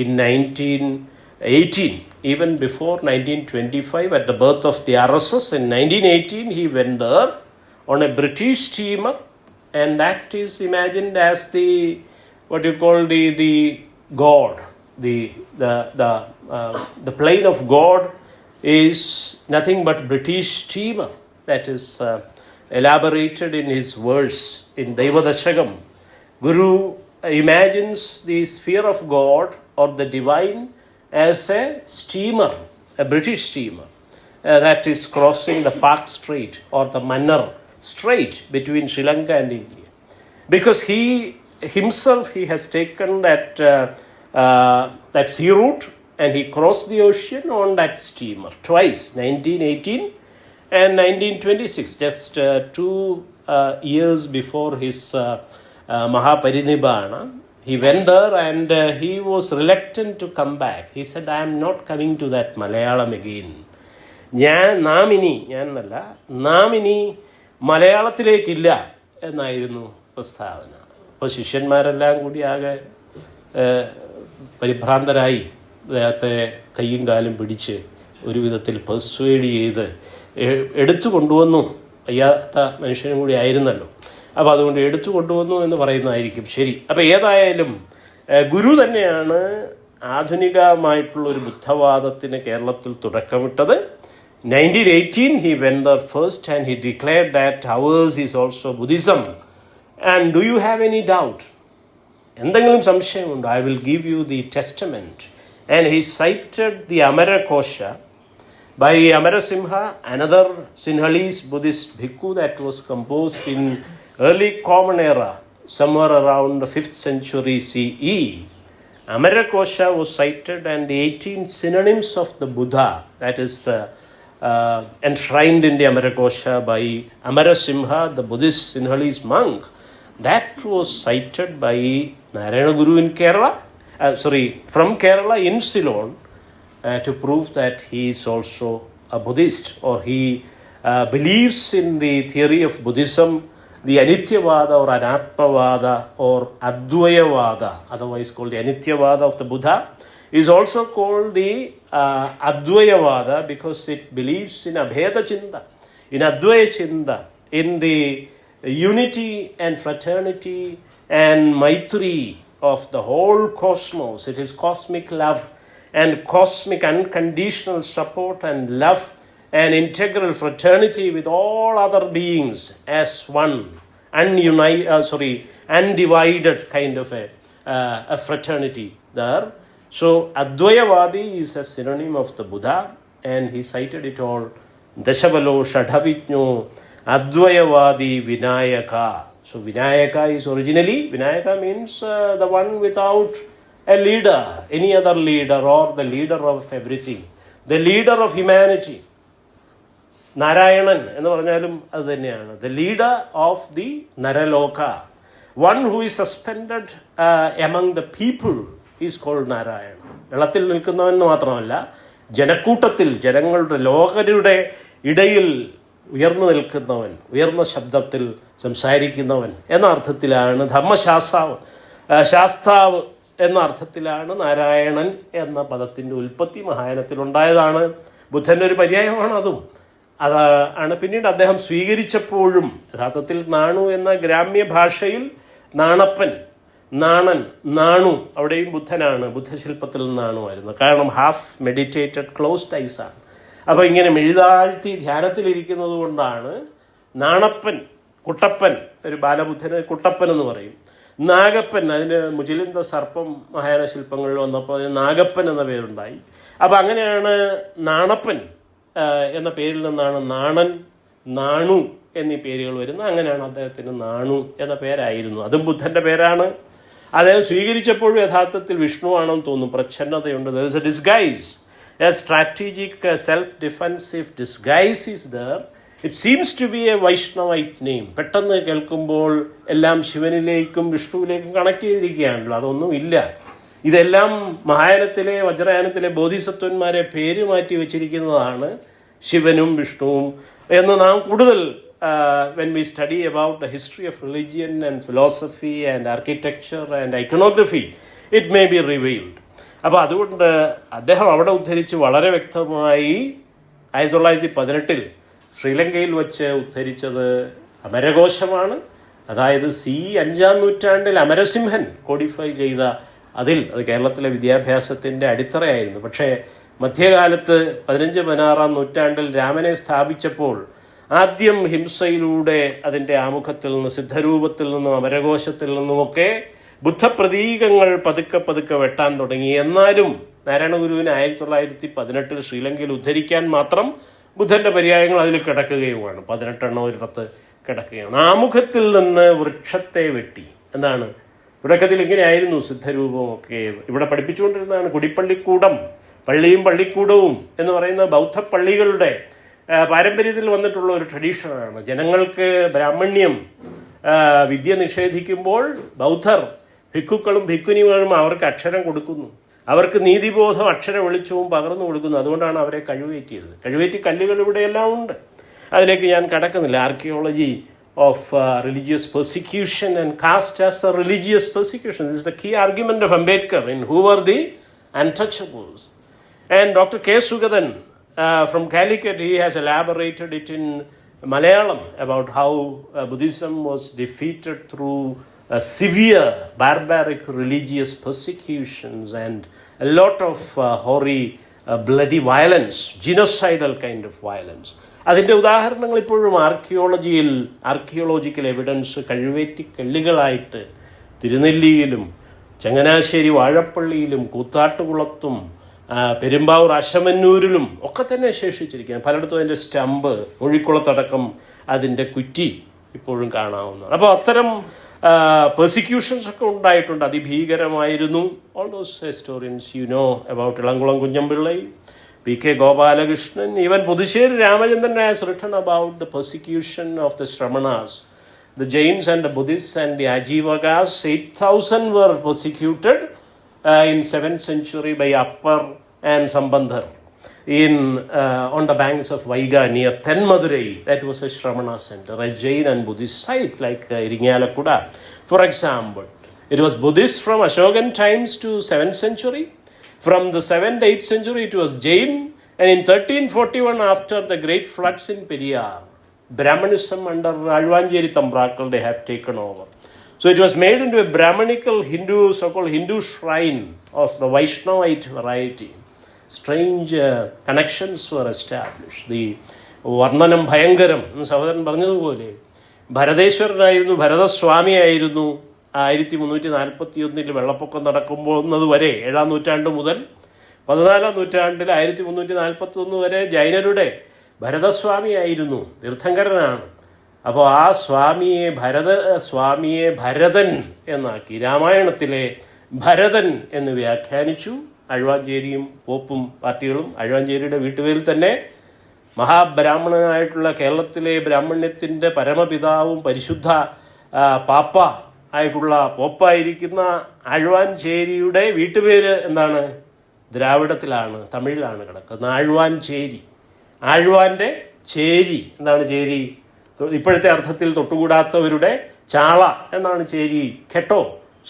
S1: in 1918. Even before 1925, at the birth of the RSS, in 1918, he went there on a British steamer, and that is imagined as the God, the plane of God is nothing but British steamer. That is elaborated in his verse in Devadashakam. Guru imagines the sphere of God or the divine as a steamer, a British steamer that is crossing the Park Strait or the Mannar Strait between Sri Lanka and India. Because he himself has taken that sea route, and he crossed the ocean on that steamer twice, 1918 and 1926, just 2 years before his Mahaparinibbana. He went there and he was reluctant to come back. He said, "I am not coming to that Malayalam again. നാം ഇനി മലയാളത്തിലേക്കില്ല എന്നായിരുന്നു പ്രസ്താവന. അപ്പോൾ ശിഷ്യന്മാരെല്ലാം കൂടി ആകെ പരിഭ്രാന്തരായി അദ്ദേഹത്തെ കയ്യും കാലും പിടിച്ച് ഒരു വിധത്തിൽ പെർസ്വേഡ് ചെയ്ത് എടുത്തു കൊണ്ടുവന്നു. വയ്യാത്ത മനുഷ്യനും കൂടി ആയിരുന്നല്ലോ, അപ്പോൾ അതുകൊണ്ട് എടുത്തു കൊണ്ടുവന്നു എന്ന് പറയുന്നതായിരിക്കും ശരി. അപ്പോൾ ഏതായാലും ഗുരു തന്നെയാണ് ആധുനികമായിട്ടുള്ളൊരു ബുദ്ധവാദത്തിന് കേരളത്തിൽ തുടക്കമിട്ടത്. 1918 he went there first and he declared that ours is also Buddhism. And do you have any doubt? എന്തെങ്കിലും സംശയമുണ്ടോ? I will give you the testament. And he cited the Amarakosha by Amarasimha, another Sinhalese Buddhist bhikkhu that was composed in early Common Era, somewhere around the 5th century CE. Amarakosha was cited, and the 18 synonyms of the Buddha, that is enshrined in the Amarakosha by Amarasimha, the Buddhist Sinhalese monk, that was cited by Narayana Guru in Kerala, from Kerala in Ceylon, to prove that he is also a Buddhist, or he believes in the theory of Buddhism, the Anityavada or Anatmavada or Advayavada, otherwise called the Anityavada of the Buddha, is also called the Advayavada because it believes in Abheda Chinta, in Advaya Chinta, in the unity and fraternity and Maitri of the whole cosmos. It is cosmic love and cosmic unconditional support and love and integral fraternity with all other beings as one, undivided kind of a fraternity there. So Advayavadi is a synonym of the Buddha, and he cited it all. Dashavalo Shadhavijno Advayavadi Vinayaka. So Vinayaka is originally, Vinayaka means the one without a leader, any other leader, or the leader of everything, the leader of humanity. Narayanan എന്ന് പറഞ്ഞാലും അത് തന്നെയാണ്. The leader of the Naraloka, one who is suspended among the people is called Narayana. വെള്ളത്തിൽ നിൽക്കുന്നവൻ മാത്രമല്ല, ജനക്കൂട്ടത്തിൽ, ജനങ്ങളുടെ ലോകരുടെ ഇടയിൽ ഉയർന്നു നിൽക്കുന്നവൻ, ഉയർന്ന ശബ്ദത്തിൽ സംസാരിക്കുന്നവൻ എന്ന അർത്ഥത്തിലാണ് ശാസ്താവ് എന്ന അർത്ഥത്തിലാണ് നാരായണൻ എന്ന പദത്തിൻ്റെ ഉൽപ്പത്തി മഹായാനത്തിലുണ്ടായതാണ്. ബുദ്ധൻ്റെ ഒരു പര്യായമാണ് അതും. അതാണ് പിന്നീട് അദ്ദേഹം സ്വീകരിച്ചപ്പോഴും യഥാർത്ഥത്തിൽ നാണു എന്ന ഗ്രാമ്യ ഭാഷയിൽ നാണപ്പൻ, നാണൻ, നാണു, അവിടെയും ബുദ്ധനാണ്, ബുദ്ധശില്പത്തിൽ നിന്നാണുമായിരുന്നു. കാരണം ഹാഫ് മെഡിറ്റേറ്റഡ് ക്ലോസ്ഡ് ഐസ് ആണ്. അപ്പോൾ ഇങ്ങനെ മെഴുതാഴ്ത്തി ധ്യാനത്തിലിരിക്കുന്നത് കൊണ്ടാണ് നാണപ്പൻ, കുട്ടപ്പൻ, ഒരു ബാലബുദ്ധന് കുട്ടപ്പൻ എന്ന് പറയും. നാഗപ്പൻ, അതിന് മുജിലിന്ദ സർപ്പം മഹായാന ശില്പങ്ങളിൽ വന്നപ്പോൾ അതിന് നാഗപ്പൻ എന്ന പേരുണ്ടായി. അപ്പോൾ അങ്ങനെയാണ് നാണപ്പൻ എന്ന പേരിൽ നിന്നാണ് നാണൻ, നാണു എന്നീ പേരുകൾ വരുന്നത്. അങ്ങനെയാണ് അദ്ദേഹത്തിന് നാണു എന്ന പേരായിരുന്നു. അതും ബുദ്ധൻ്റെ പേരാണ്. അദ്ദേഹം സ്വീകരിച്ചപ്പോഴും യഥാർത്ഥത്തിൽ വിഷ്ണുവാണെന്ന് തോന്നും. പ്രച്ഛന്നതയുണ്ട്. There is a disguise, a strategic self defensive disguise is there it seems to be a Vaishnavite name. പെട്ടെന്ന് കേൾക്കുമ്പോൾ എല്ലാം ശിവനിലേക്കും വിഷ്ണുവിലേക്കും കണക്ട് ചെയ്തിരിക്കുകയാണല്ലോ. അതൊന്നും ഇല്ല. ഇതെല്ലാം മഹായാനത്തിലെ വജ്രയാനത്തിലെ ബോധിസത്വന്മാരെ പേര് മാറ്റി വച്ചിരിക്കുന്നതാണ് ശിവനും വിഷ്ണുവും എന്ന് നാം കൂടുതൽ when we study about the history of religion and philosophy and architecture and iconography, it may be revealed. അപ്പോൾ അതുകൊണ്ട് അദ്ദേഹം അവിടെ ഉദ്ധരിച്ച് വളരെ വ്യക്തമായി 1918 ശ്രീലങ്കയിൽ വച്ച് ഉദ്ധരിച്ചത് അമരകോശമാണ്. അതായത് 5ാം നൂറ്റാണ്ടിൽ അമരസിംഹൻ കോഡിഫൈ ചെയ്ത അത് കേരളത്തിലെ വിദ്യാഭ്യാസത്തിൻ്റെ അടിത്തറയായിരുന്നു. പക്ഷേ മധ്യകാലത്ത് 15-16 നൂറ്റാണ്ടിൽ രാമനെ സ്ഥാപിച്ചപ്പോൾ ആദ്യം ഹിംസയിലൂടെ അതിൻ്റെ ആമുഖത്തിൽ നിന്ന്, സിദ്ധരൂപത്തിൽ നിന്നും അമരകോശത്തിൽ നിന്നുമൊക്കെ ബുദ്ധപ്രതീകങ്ങൾ പതുക്കെ പതുക്കെ വെട്ടാൻ തുടങ്ങി. എന്നാലും നാരായണഗുരുവിന് 1918 ശ്രീലങ്കയിൽ ഉദ്ധരിക്കാൻ മാത്രം ബുദ്ധൻ്റെ പര്യായങ്ങൾ അതിൽ കിടക്കുകയുമാണ്. 18 ഒരിടത്ത് കിടക്കുകയാണ്. ആമുഖത്തിൽ നിന്ന് വൃക്ഷത്തെ വെട്ടി. എന്താണ് തുടക്കത്തിൽ ഇങ്ങനെയായിരുന്നു സിദ്ധരൂപമൊക്കെ. ഇവിടെ പഠിപ്പിച്ചുകൊണ്ടിരുന്നതാണ് കുടിപ്പള്ളിക്കൂടം, പള്ളിയും പള്ളിക്കൂടവും എന്ന് പറയുന്ന ബൗദ്ധ പള്ളികളുടെ പാരമ്പര്യത്തിൽ വന്നിട്ടുള്ള ഒരു ട്രഡീഷനാണ്. ജനങ്ങൾക്ക് ബ്രാഹ്മണ്യം വിദ്യ നിഷേധിക്കുമ്പോൾ ബൗദ്ധർ ഭിക്കുക്കളും ഭിക്കുനികളും അവർക്ക് അക്ഷരം കൊടുക്കുന്നു, അവർക്ക് നീതിബോധം അക്ഷര വെളിച്ചവും പകർന്നു കൊടുക്കുന്നു. അതുകൊണ്ടാണ് അവരെ കഴിവേറ്റിയത്. കഴിവേറ്റി കല്ലുകൾ ഇവിടെയെല്ലാം ഉണ്ട്. അതിലേക്ക് ഞാൻ കടക്കുന്നില്ല. Archaeology of religious persecution and caste as a religious persecution. This is the key argument of Ambedkar in who were the untouchables. And Dr. K. Sugadan from Calicut, he has elaborated it in Malayalam about how Buddhism was defeated through severe barbaric religious persecutions and a lot of hoary bloody violence, genocidal kind of violence. അതിൻ്റെ ഉദാഹരണങ്ങൾ ഇപ്പോഴും archaeological evidence കഴിവേറ്റി കല്ലുകളായിട്ട് തിരുനെല്ലിയിലും Changanassery വാഴപ്പള്ളിയിലും കൂത്താട്ടുകുളത്തും Perumbavoor അശമന്നൂരിലും ഒക്കെ തന്നെ ശേഷിച്ചിരിക്കുക. പലയിടത്തും അതിൻ്റെ stump, മൊഴിക്കുളത്തടക്കം അതിൻ്റെ കുറ്റി ഇപ്പോഴും കാണാവുന്നതാണ്. അപ്പോൾ അത്തരം പെർസിക്യൂഷൻസ് ഒക്കെ ഉണ്ടായിട്ടുണ്ട്. അതിഭീകരമായിരുന്നു. All those historians you know about Elamkulam Kunjan Pillai, P.K. Gopalakrishnan, even Puducherry Ramachandran has written about the persecution of the Shramanas. The Jains and the Buddhists and the Ajivakas, 8,000 were persecuted in 7th century by Appar and Sambandhar on the banks of Vaiga near Tenmadurai. That was a Shramana center, a Jain and Buddhist site like Iringyalakuda. For example, it was Buddhist from Ashokan times to 7th century. From the 7th, 8th century, it was Jain. And in 1341, after the great floods in Periyar, Brahmanism under Alvanjeri Thambrakal, they have taken over. So it was made into a Brahmanical Hindu, so-called Hindu shrine of the Vaishnavite variety. Strange connections were established. The Varnanam Bhayangaram, സഹോദരൻ പറഞ്ഞതുപോലെ ഭരതേശ്വരനായിരുന്നു, ഭരതസ്വാമിയായിരുന്നു. 1341 വെള്ളപ്പൊക്കം നടക്കുമ്പോൾ വരെ 7ാം നൂറ്റാണ്ട് മുതൽ 14ാം നൂറ്റാണ്ടിൽ 1341 വരെ ജൈനരുടെ ഭരതസ്വാമിയായിരുന്നു, തീർത്ഥങ്കരനാണ്. അപ്പോൾ ആ സ്വാമിയെ ഭരതൻ എന്നാക്കി. രാമായണത്തിലെ ഭരതൻ എന്ന് വ്യാഖ്യാനിച്ചു. അഴുവാഞ്ചേരിയും പോപ്പും പാർട്ടികളും. അഴുവാഞ്ചേരിയുടെ വീട്ടുപേരിൽ തന്നെ മഹാബ്രാഹ്മണനായിട്ടുള്ള കേരളത്തിലെ ബ്രാഹ്മണ്യത്തിൻ്റെ പരമപിതാവും പരിശുദ്ധ പാപ്പ ആയിട്ടുള്ള പോപ്പായിരിക്കുന്ന ആഴ്വാൻചേരിയുടെ വീട്ടുപേര് എന്താണ്? ദ്രാവിഡത്തിലാണ്, തമിഴിലാണ് കിടക്കുന്നത്. ആഴ്വാൻചേരി. ആഴ്വാൻ്റെ ചേരി. എന്താണ് ചേരി? ഇപ്പോഴത്തെ അർത്ഥത്തിൽ തൊട്ടുകൂടാത്തവരുടെ ചാള എന്നാണ് ചേരി. ഖെട്ടോ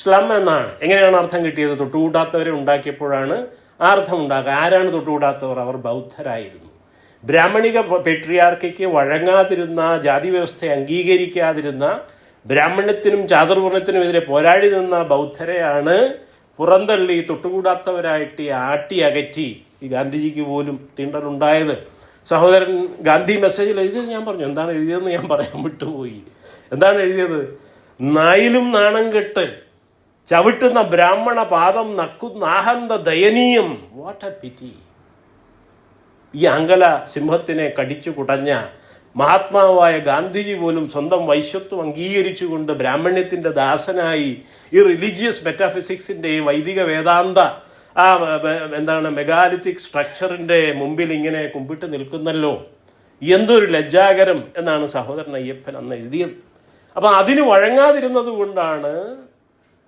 S1: സ്ലം എന്നാണ്. എങ്ങനെയാണ് അർത്ഥം കിട്ടിയത്? തൊട്ടുകൂടാത്തവരെ ഉണ്ടാക്കിയപ്പോഴാണ് ആ അർത്ഥം ഉണ്ടാക്കുക. ആരാണ് തൊട്ടുകൂടാത്തവർ? അവർ ബൗദ്ധരായിരുന്നു. ബ്രാഹ്മണിക പെട്രിയാർക്കിക്ക് വഴങ്ങാതിരുന്ന, ജാതി വ്യവസ്ഥയെ അംഗീകരിക്കാതിരുന്ന, ബ്രാഹ്മണ്യത്തിനും ചാതുർവർണ്ണത്തിനും എതിരെ പോരാടി നിന്ന ബൗദ്ധരെയാണ് പുറന്തള്ളി തൊട്ടുകൂടാത്തവരായിട്ട് ആട്ടി അകറ്റി. ഈ ഗാന്ധിജിക്ക് പോലും തീണ്ടലുണ്ടായത്. സഹോദരൻ ഗാന്ധി മെസ്സേജിൽ എഴുതിയത് ഞാൻ പറഞ്ഞു. എന്താണ് എഴുതിയതെന്ന് ഞാൻ പറയാൻ വിട്ടുപോയി. എന്താണ് എഴുതിയത്? നായിലും നാണം കെട്ട് ചവിട്ടുന്ന ബ്രാഹ്മണ പാദം നക്കുന്ന ആഹന്ത ദയനീയം. What A പിറ്റി. ഈ അങ്കല സിംഹത്തിനെ കടിച്ചു കുടഞ്ഞ മഹാത്മാവായ ഗാന്ധിജി പോലും സ്വന്തം വൈശ്യത്വം അംഗീകരിച്ചുകൊണ്ട് ബ്രാഹ്മണ്യത്തിൻ്റെ ദാസനായി ഈ റിലീജിയസ് മെറ്റാഫിസിക്സിൻ്റെ ഈ വൈദിക വേദാന്ത മെഗാലിത്തിക് സ്ട്രക്ചറിൻ്റെ മുമ്പിൽ ഇങ്ങനെ കുമ്പിട്ട് നിൽക്കുന്നല്ലോ. എന്തൊരു ലജ്ജാകരം എന്നാണ് സഹോദരൻ അയ്യപ്പൻ അന്ന് എഴുതിയത്. അപ്പം അതിന് വഴങ്ങാതിരുന്നത് കൊണ്ടാണ്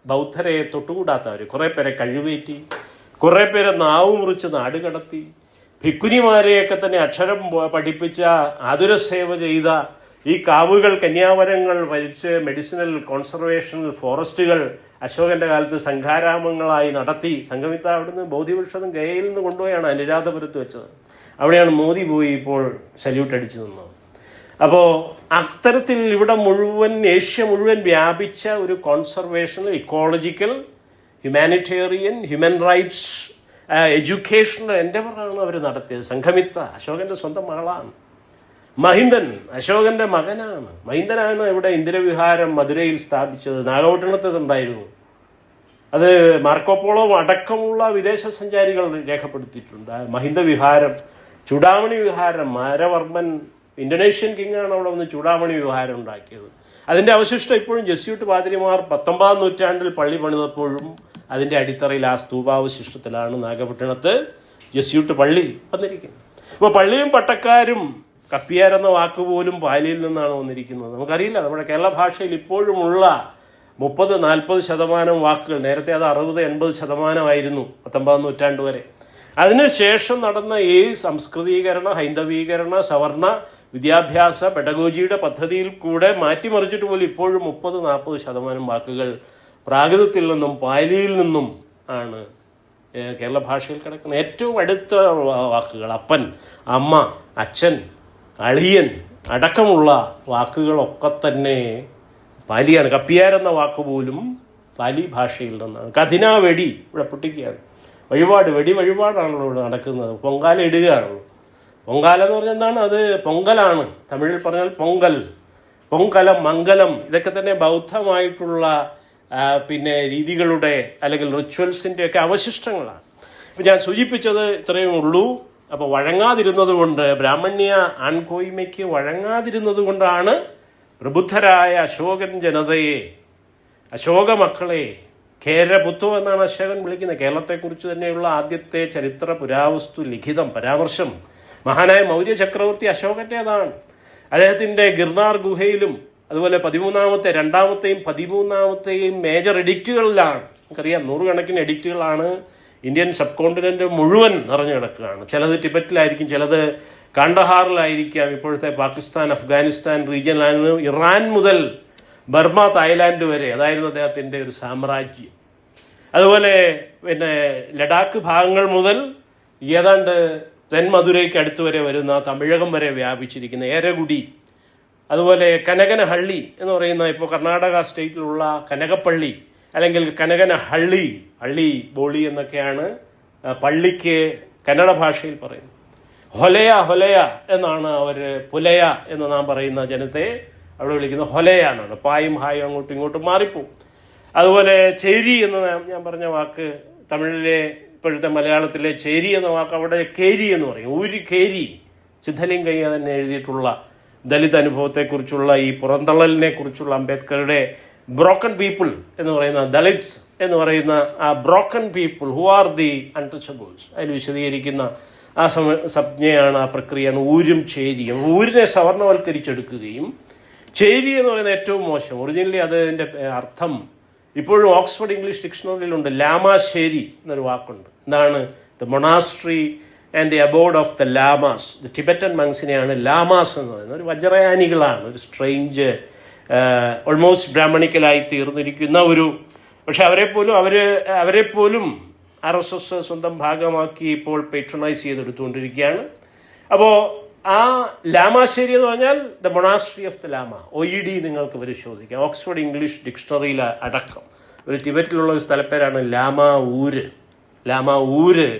S1: ബൗദ്ധരെ തൊട്ടുകൂടാത്തവർ കുറേ പേരെ കഴിവേറ്റി, കുറേ പേരെ നാവ് മുറിച്ച് നാട് കടത്തി, ഭിക്കുനിമാരെയൊക്കെ തന്നെ അക്ഷരം പഠിപ്പിച്ച, ആതുരസേവ ചെയ്ത, ഈ കാവുകൾ കന്യാവരങ്ങൾ വലിച്ച് മെഡിസിനൽ കോൺസർവേഷണൽ ഫോറസ്റ്റുകൾ അശോകന്റെ കാലത്ത് സംഘാരാമങ്ങളായി നടത്തി. സംഘമിത്ത അവിടുന്ന് ബോധിവൃക്ഷത്തും ഗയയിൽ നിന്ന് കൊണ്ടുപോയാണ് അനുരാധപുരത്ത് വെച്ചത്. അവിടെയാണ് മോദി പോയി ഇപ്പോൾ സല്യൂട്ട് അടിച്ചു നിന്നത്. അപ്പോൾ അത്തരത്തിൽ ഇവിടെ മുഴുവൻ, ഏഷ്യ മുഴുവൻ വ്യാപിച്ച ഒരു conservational, ecological, humanitarian, human rights, educational എൻഡവറാണ് അവർ നടത്തിയത്. സംഘമിത്ത അശോകന്റെ സ്വന്തം മകളാണ്. മഹിന്ദൻ അശോകന്റെ മകനാണ്. മഹിന്ദനാണ് ഇവിടെ ഇന്ദിരവിഹാരം മധുരയിൽ സ്ഥാപിച്ചത്. നാഗപട്ടണത്തിലുണ്ടായിരുന്നു. അത് മാർക്കോപോളോ അടക്കമുള്ള വിദേശ സഞ്ചാരികൾ രേഖപ്പെടുത്തിയിട്ടുണ്ട്. മഹിന്ദ വിഹാരം, ചൂടാമണി വിഹാരം, മാരവർമ്മൻ ഇന്തോനേഷ്യൻ കിങ്ങാണ് അവിടെ വന്ന് ചൂടാമണി വിഹാരം ഉണ്ടാക്കിയത്. അതിൻ്റെ അവശിഷ്ടം ഇപ്പോഴും ജെസ്യൂട്ട് പാതിരിമാർ 19-ാം നൂറ്റാണ്ടിൽ പള്ളി പണിതപ്പോഴും അതിൻ്റെ അടിത്തറയിൽ ആ സ്തൂപാവശിഷ്ടത്തിലാണ് നാഗപട്ടണത്ത് ജെസ്യൂട്ട് പള്ളി വന്നിരിക്കുന്നത്. അപ്പോൾ പള്ളിയും പട്ടക്കാരും കപ്പിയാരെന്ന വാക്ക് പോലും പാലിയിൽ നിന്നാണ് വന്നിരിക്കുന്നത്. നമുക്കറിയില്ല, നമ്മുടെ കേരള ഭാഷയിൽ ഇപ്പോഴുമുള്ള 30-40% വാക്കുകൾ, നേരത്തെ അത് 60-80% 19-ാം നൂറ്റാണ്ട് വരെ. അതിനുശേഷം നടന്ന ഈ സംസ്കൃതീകരണ, ഹൈന്ദവീകരണ, സവർണ വിദ്യാഭ്യാസ പെഡഗോജിയുടെ പദ്ധതിയിൽ കൂടെ മാറ്റിമറിച്ചിട്ട് പോലും ഇപ്പോഴും 30-40% വാക്കുകൾ പ്രാകൃതത്തിൽ നിന്നും പാലിയിൽ നിന്നും ആണ് കേരള ഭാഷയിൽ കിടക്കുന്ന ഏറ്റവും അടുത്ത വാക്കുകൾ. അപ്പൻ, അമ്മ, അച്ഛൻ, അളിയൻ അടക്കമുള്ള വാക്കുകളൊക്കെ തന്നെ പാലിയാണ്. കപ്പിയാരെന്ന വാക്ക് പോലും പാലി ഭാഷയിൽ നിന്നാണ്. കഥിനാവെടി ഇവിടെ പൊട്ടിക്കുകയാണ്. വഴിപാട്, വഴിപാടാണല്ലോ ഇവിടെ നടക്കുന്നത്. പൊങ്കാല ഇടുകയാണല്ലോ. പൊങ്കാല എന്ന് പറഞ്ഞാൽ എന്താണ്? അത് പൊങ്കലാണ്. തമിഴിൽ പറഞ്ഞാൽ പൊങ്കൽ, പൊങ്കലം, മംഗലം, ഇതൊക്കെ തന്നെ ബൗദ്ധമായിട്ടുള്ള രീതികളുടെ അല്ലെങ്കിൽ റിച്വൽസിൻ്റെ ഒക്കെ അവശിഷ്ടങ്ങളാണ്. ഇപ്പം ഞാൻ സൂചിപ്പിച്ചത് ഇത്രയും ഉള്ളൂ. അപ്പോൾ വഴങ്ങാതിരുന്നത് കൊണ്ട്, ബ്രാഹ്മണ്യ ആൺകോയ്മയ്ക്ക് വഴങ്ങാതിരുന്നത് കൊണ്ടാണ് പ്രബുദ്ധരായ അശോകൻ ജനതയെ, അശോക മക്കളെ, ഖേരപുത്തു എന്നാണ് അശോകൻ വിളിക്കുന്നത്. കേരളത്തെക്കുറിച്ച് തന്നെയുള്ള ആദ്യത്തെ ചരിത്ര പുരാവസ്തു ലിഖിതം, പരാമർശം മഹാനായ മൗര്യ ചക്രവർത്തി അശോകൻ്റേതാണ്. അദ്ദേഹത്തിൻ്റെ ഗിർനാർ ഗുഹയിലും അതുപോലെ 2ാമത്തെയും 13ാമത്തെയും മേജർ എഡിക്റ്റുകളിലാണ്. നമുക്കറിയാം, 100 കണക്കിന് എഡിക്റ്റുകളാണ് ഇന്ത്യൻ സബ് കോണ്ടിനെൻ്റ് മുഴുവൻ നിറഞ്ഞു കിടക്കുകയാണ്. ചിലത് ടിബറ്റിലായിരിക്കും, ചിലത് കാണ്ടഹാറിലായിരിക്കാം, ഇപ്പോഴത്തെ പാകിസ്ഥാൻ, അഫ്ഗാനിസ്ഥാൻ റീജിയനിലാണ്. ഇറാൻ മുതൽ ബർമ, തായ്ലാൻഡ് വരെ അതായിരുന്നു അദ്ദേഹത്തിൻ്റെ ഒരു സാമ്രാജ്യം. അതുപോലെ ലഡാക്ക് ഭാഗങ്ങൾ മുതൽ ഏതാണ്ട് തെന്മധുരയ്ക്ക് അടുത്ത് വരെ വരുന്ന തമിഴകം വരെ വ്യാപിച്ചിരിക്കുന്ന ഏരകുടി, അതുപോലെ കനകനഹള്ളി എന്ന് പറയുന്ന ഇപ്പോൾ കർണാടക സ്റ്റേറ്റിലുള്ള കനകപ്പള്ളി അല്ലെങ്കിൽ കനകനഹള്ളി, ഹള്ളി ബോളി എന്നൊക്കെയാണ് പള്ളിക്ക് കന്നഡ ഭാഷയിൽ പറയുന്നത്. ഹൊലയ എന്നാണ് അവർ, പുലയ എന്ന് നാം പറയുന്ന ജനത്തെ അവിടെ വിളിക്കുന്നത് ഹൊലയ എന്നാണ്. പായും ഹായും അങ്ങോട്ടും ഇങ്ങോട്ടും മാറിപ്പോവും. അതുപോലെ ചേരി എന്ന് ഞാൻ പറഞ്ഞ വാക്ക് തമിഴിലെ, ഇപ്പോഴത്തെ മലയാളത്തിലെ ചേരി എന്ന വാക്ക് അവിടെ കേരി എന്ന് പറയും. ഊരി കേരി, സിദ്ധലിംഗയ്യ തന്നെ എഴുതിയിട്ടുള്ള ദലിത് അനുഭവത്തെക്കുറിച്ചുള്ള, ഈ പുറന്തള്ളലിനെ കുറിച്ചുള്ള അംബേദ്കറുടെ ബ്രോക്കൺ പീപ്പിൾ എന്ന് പറയുന്ന, ദളിറ്റ്സ് എന്ന് പറയുന്ന ആ broken people who are the Untouchables, അതിൽ വിശദീകരിക്കുന്ന ആ സംജ്ഞയാണ്, ആ പ്രക്രിയയാണ് ഊരും ചേരിയും. ഊരിനെ സവർണവൽക്കരിച്ചെടുക്കുകയും ചേരി എന്ന് പറയുന്നത് ഏറ്റവും മോശം. ഒറിജിനലി അതിൻ്റെ അർത്ഥം ഇപ്പോഴും ഓക്സ്ഫോർഡ് ഇംഗ്ലീഷ് ഡിക്ഷണറിയിലുണ്ട്. ലാമാശ്ശേരി എന്നൊരു വാക്കുണ്ട്. എന്താണ്? The monastery and the abode of the lamas. The Tibetan മങ്സിനെയാണ് ലാമാസ് എന്ന് പറയുന്നത്. ഒരു വജ്രയാനികളാണ്, ഒരു സ്ട്രേഞ്ച്, ഓൾമോസ്റ്റ് ബ്രാഹ്മണിക്കലായി തീർന്നിരിക്കുന്ന ഒരു, പക്ഷെ അവരെപ്പോലും RSS സ്വന്തം ഭാഗമാക്കി ഇപ്പോൾ പേട്രണൈസ് ചെയ്തെടുത്തുകൊണ്ടിരിക്കുകയാണ്. അപ്പോൾ ആ ലാമാശ്ശേരി എന്ന് പറഞ്ഞാൽ the monastery of the lama. OED നിങ്ങൾക്ക് പരിശോധിക്കാം, ഓക്സ്ഫോർഡ് ഇംഗ്ലീഷ് ഡിക്ഷണറിയിൽ അടക്കം. ഒരു ടിബറ്റിലുള്ള ഒരു സ്ഥലപ്പേരാണ് ലാമ ഊര്.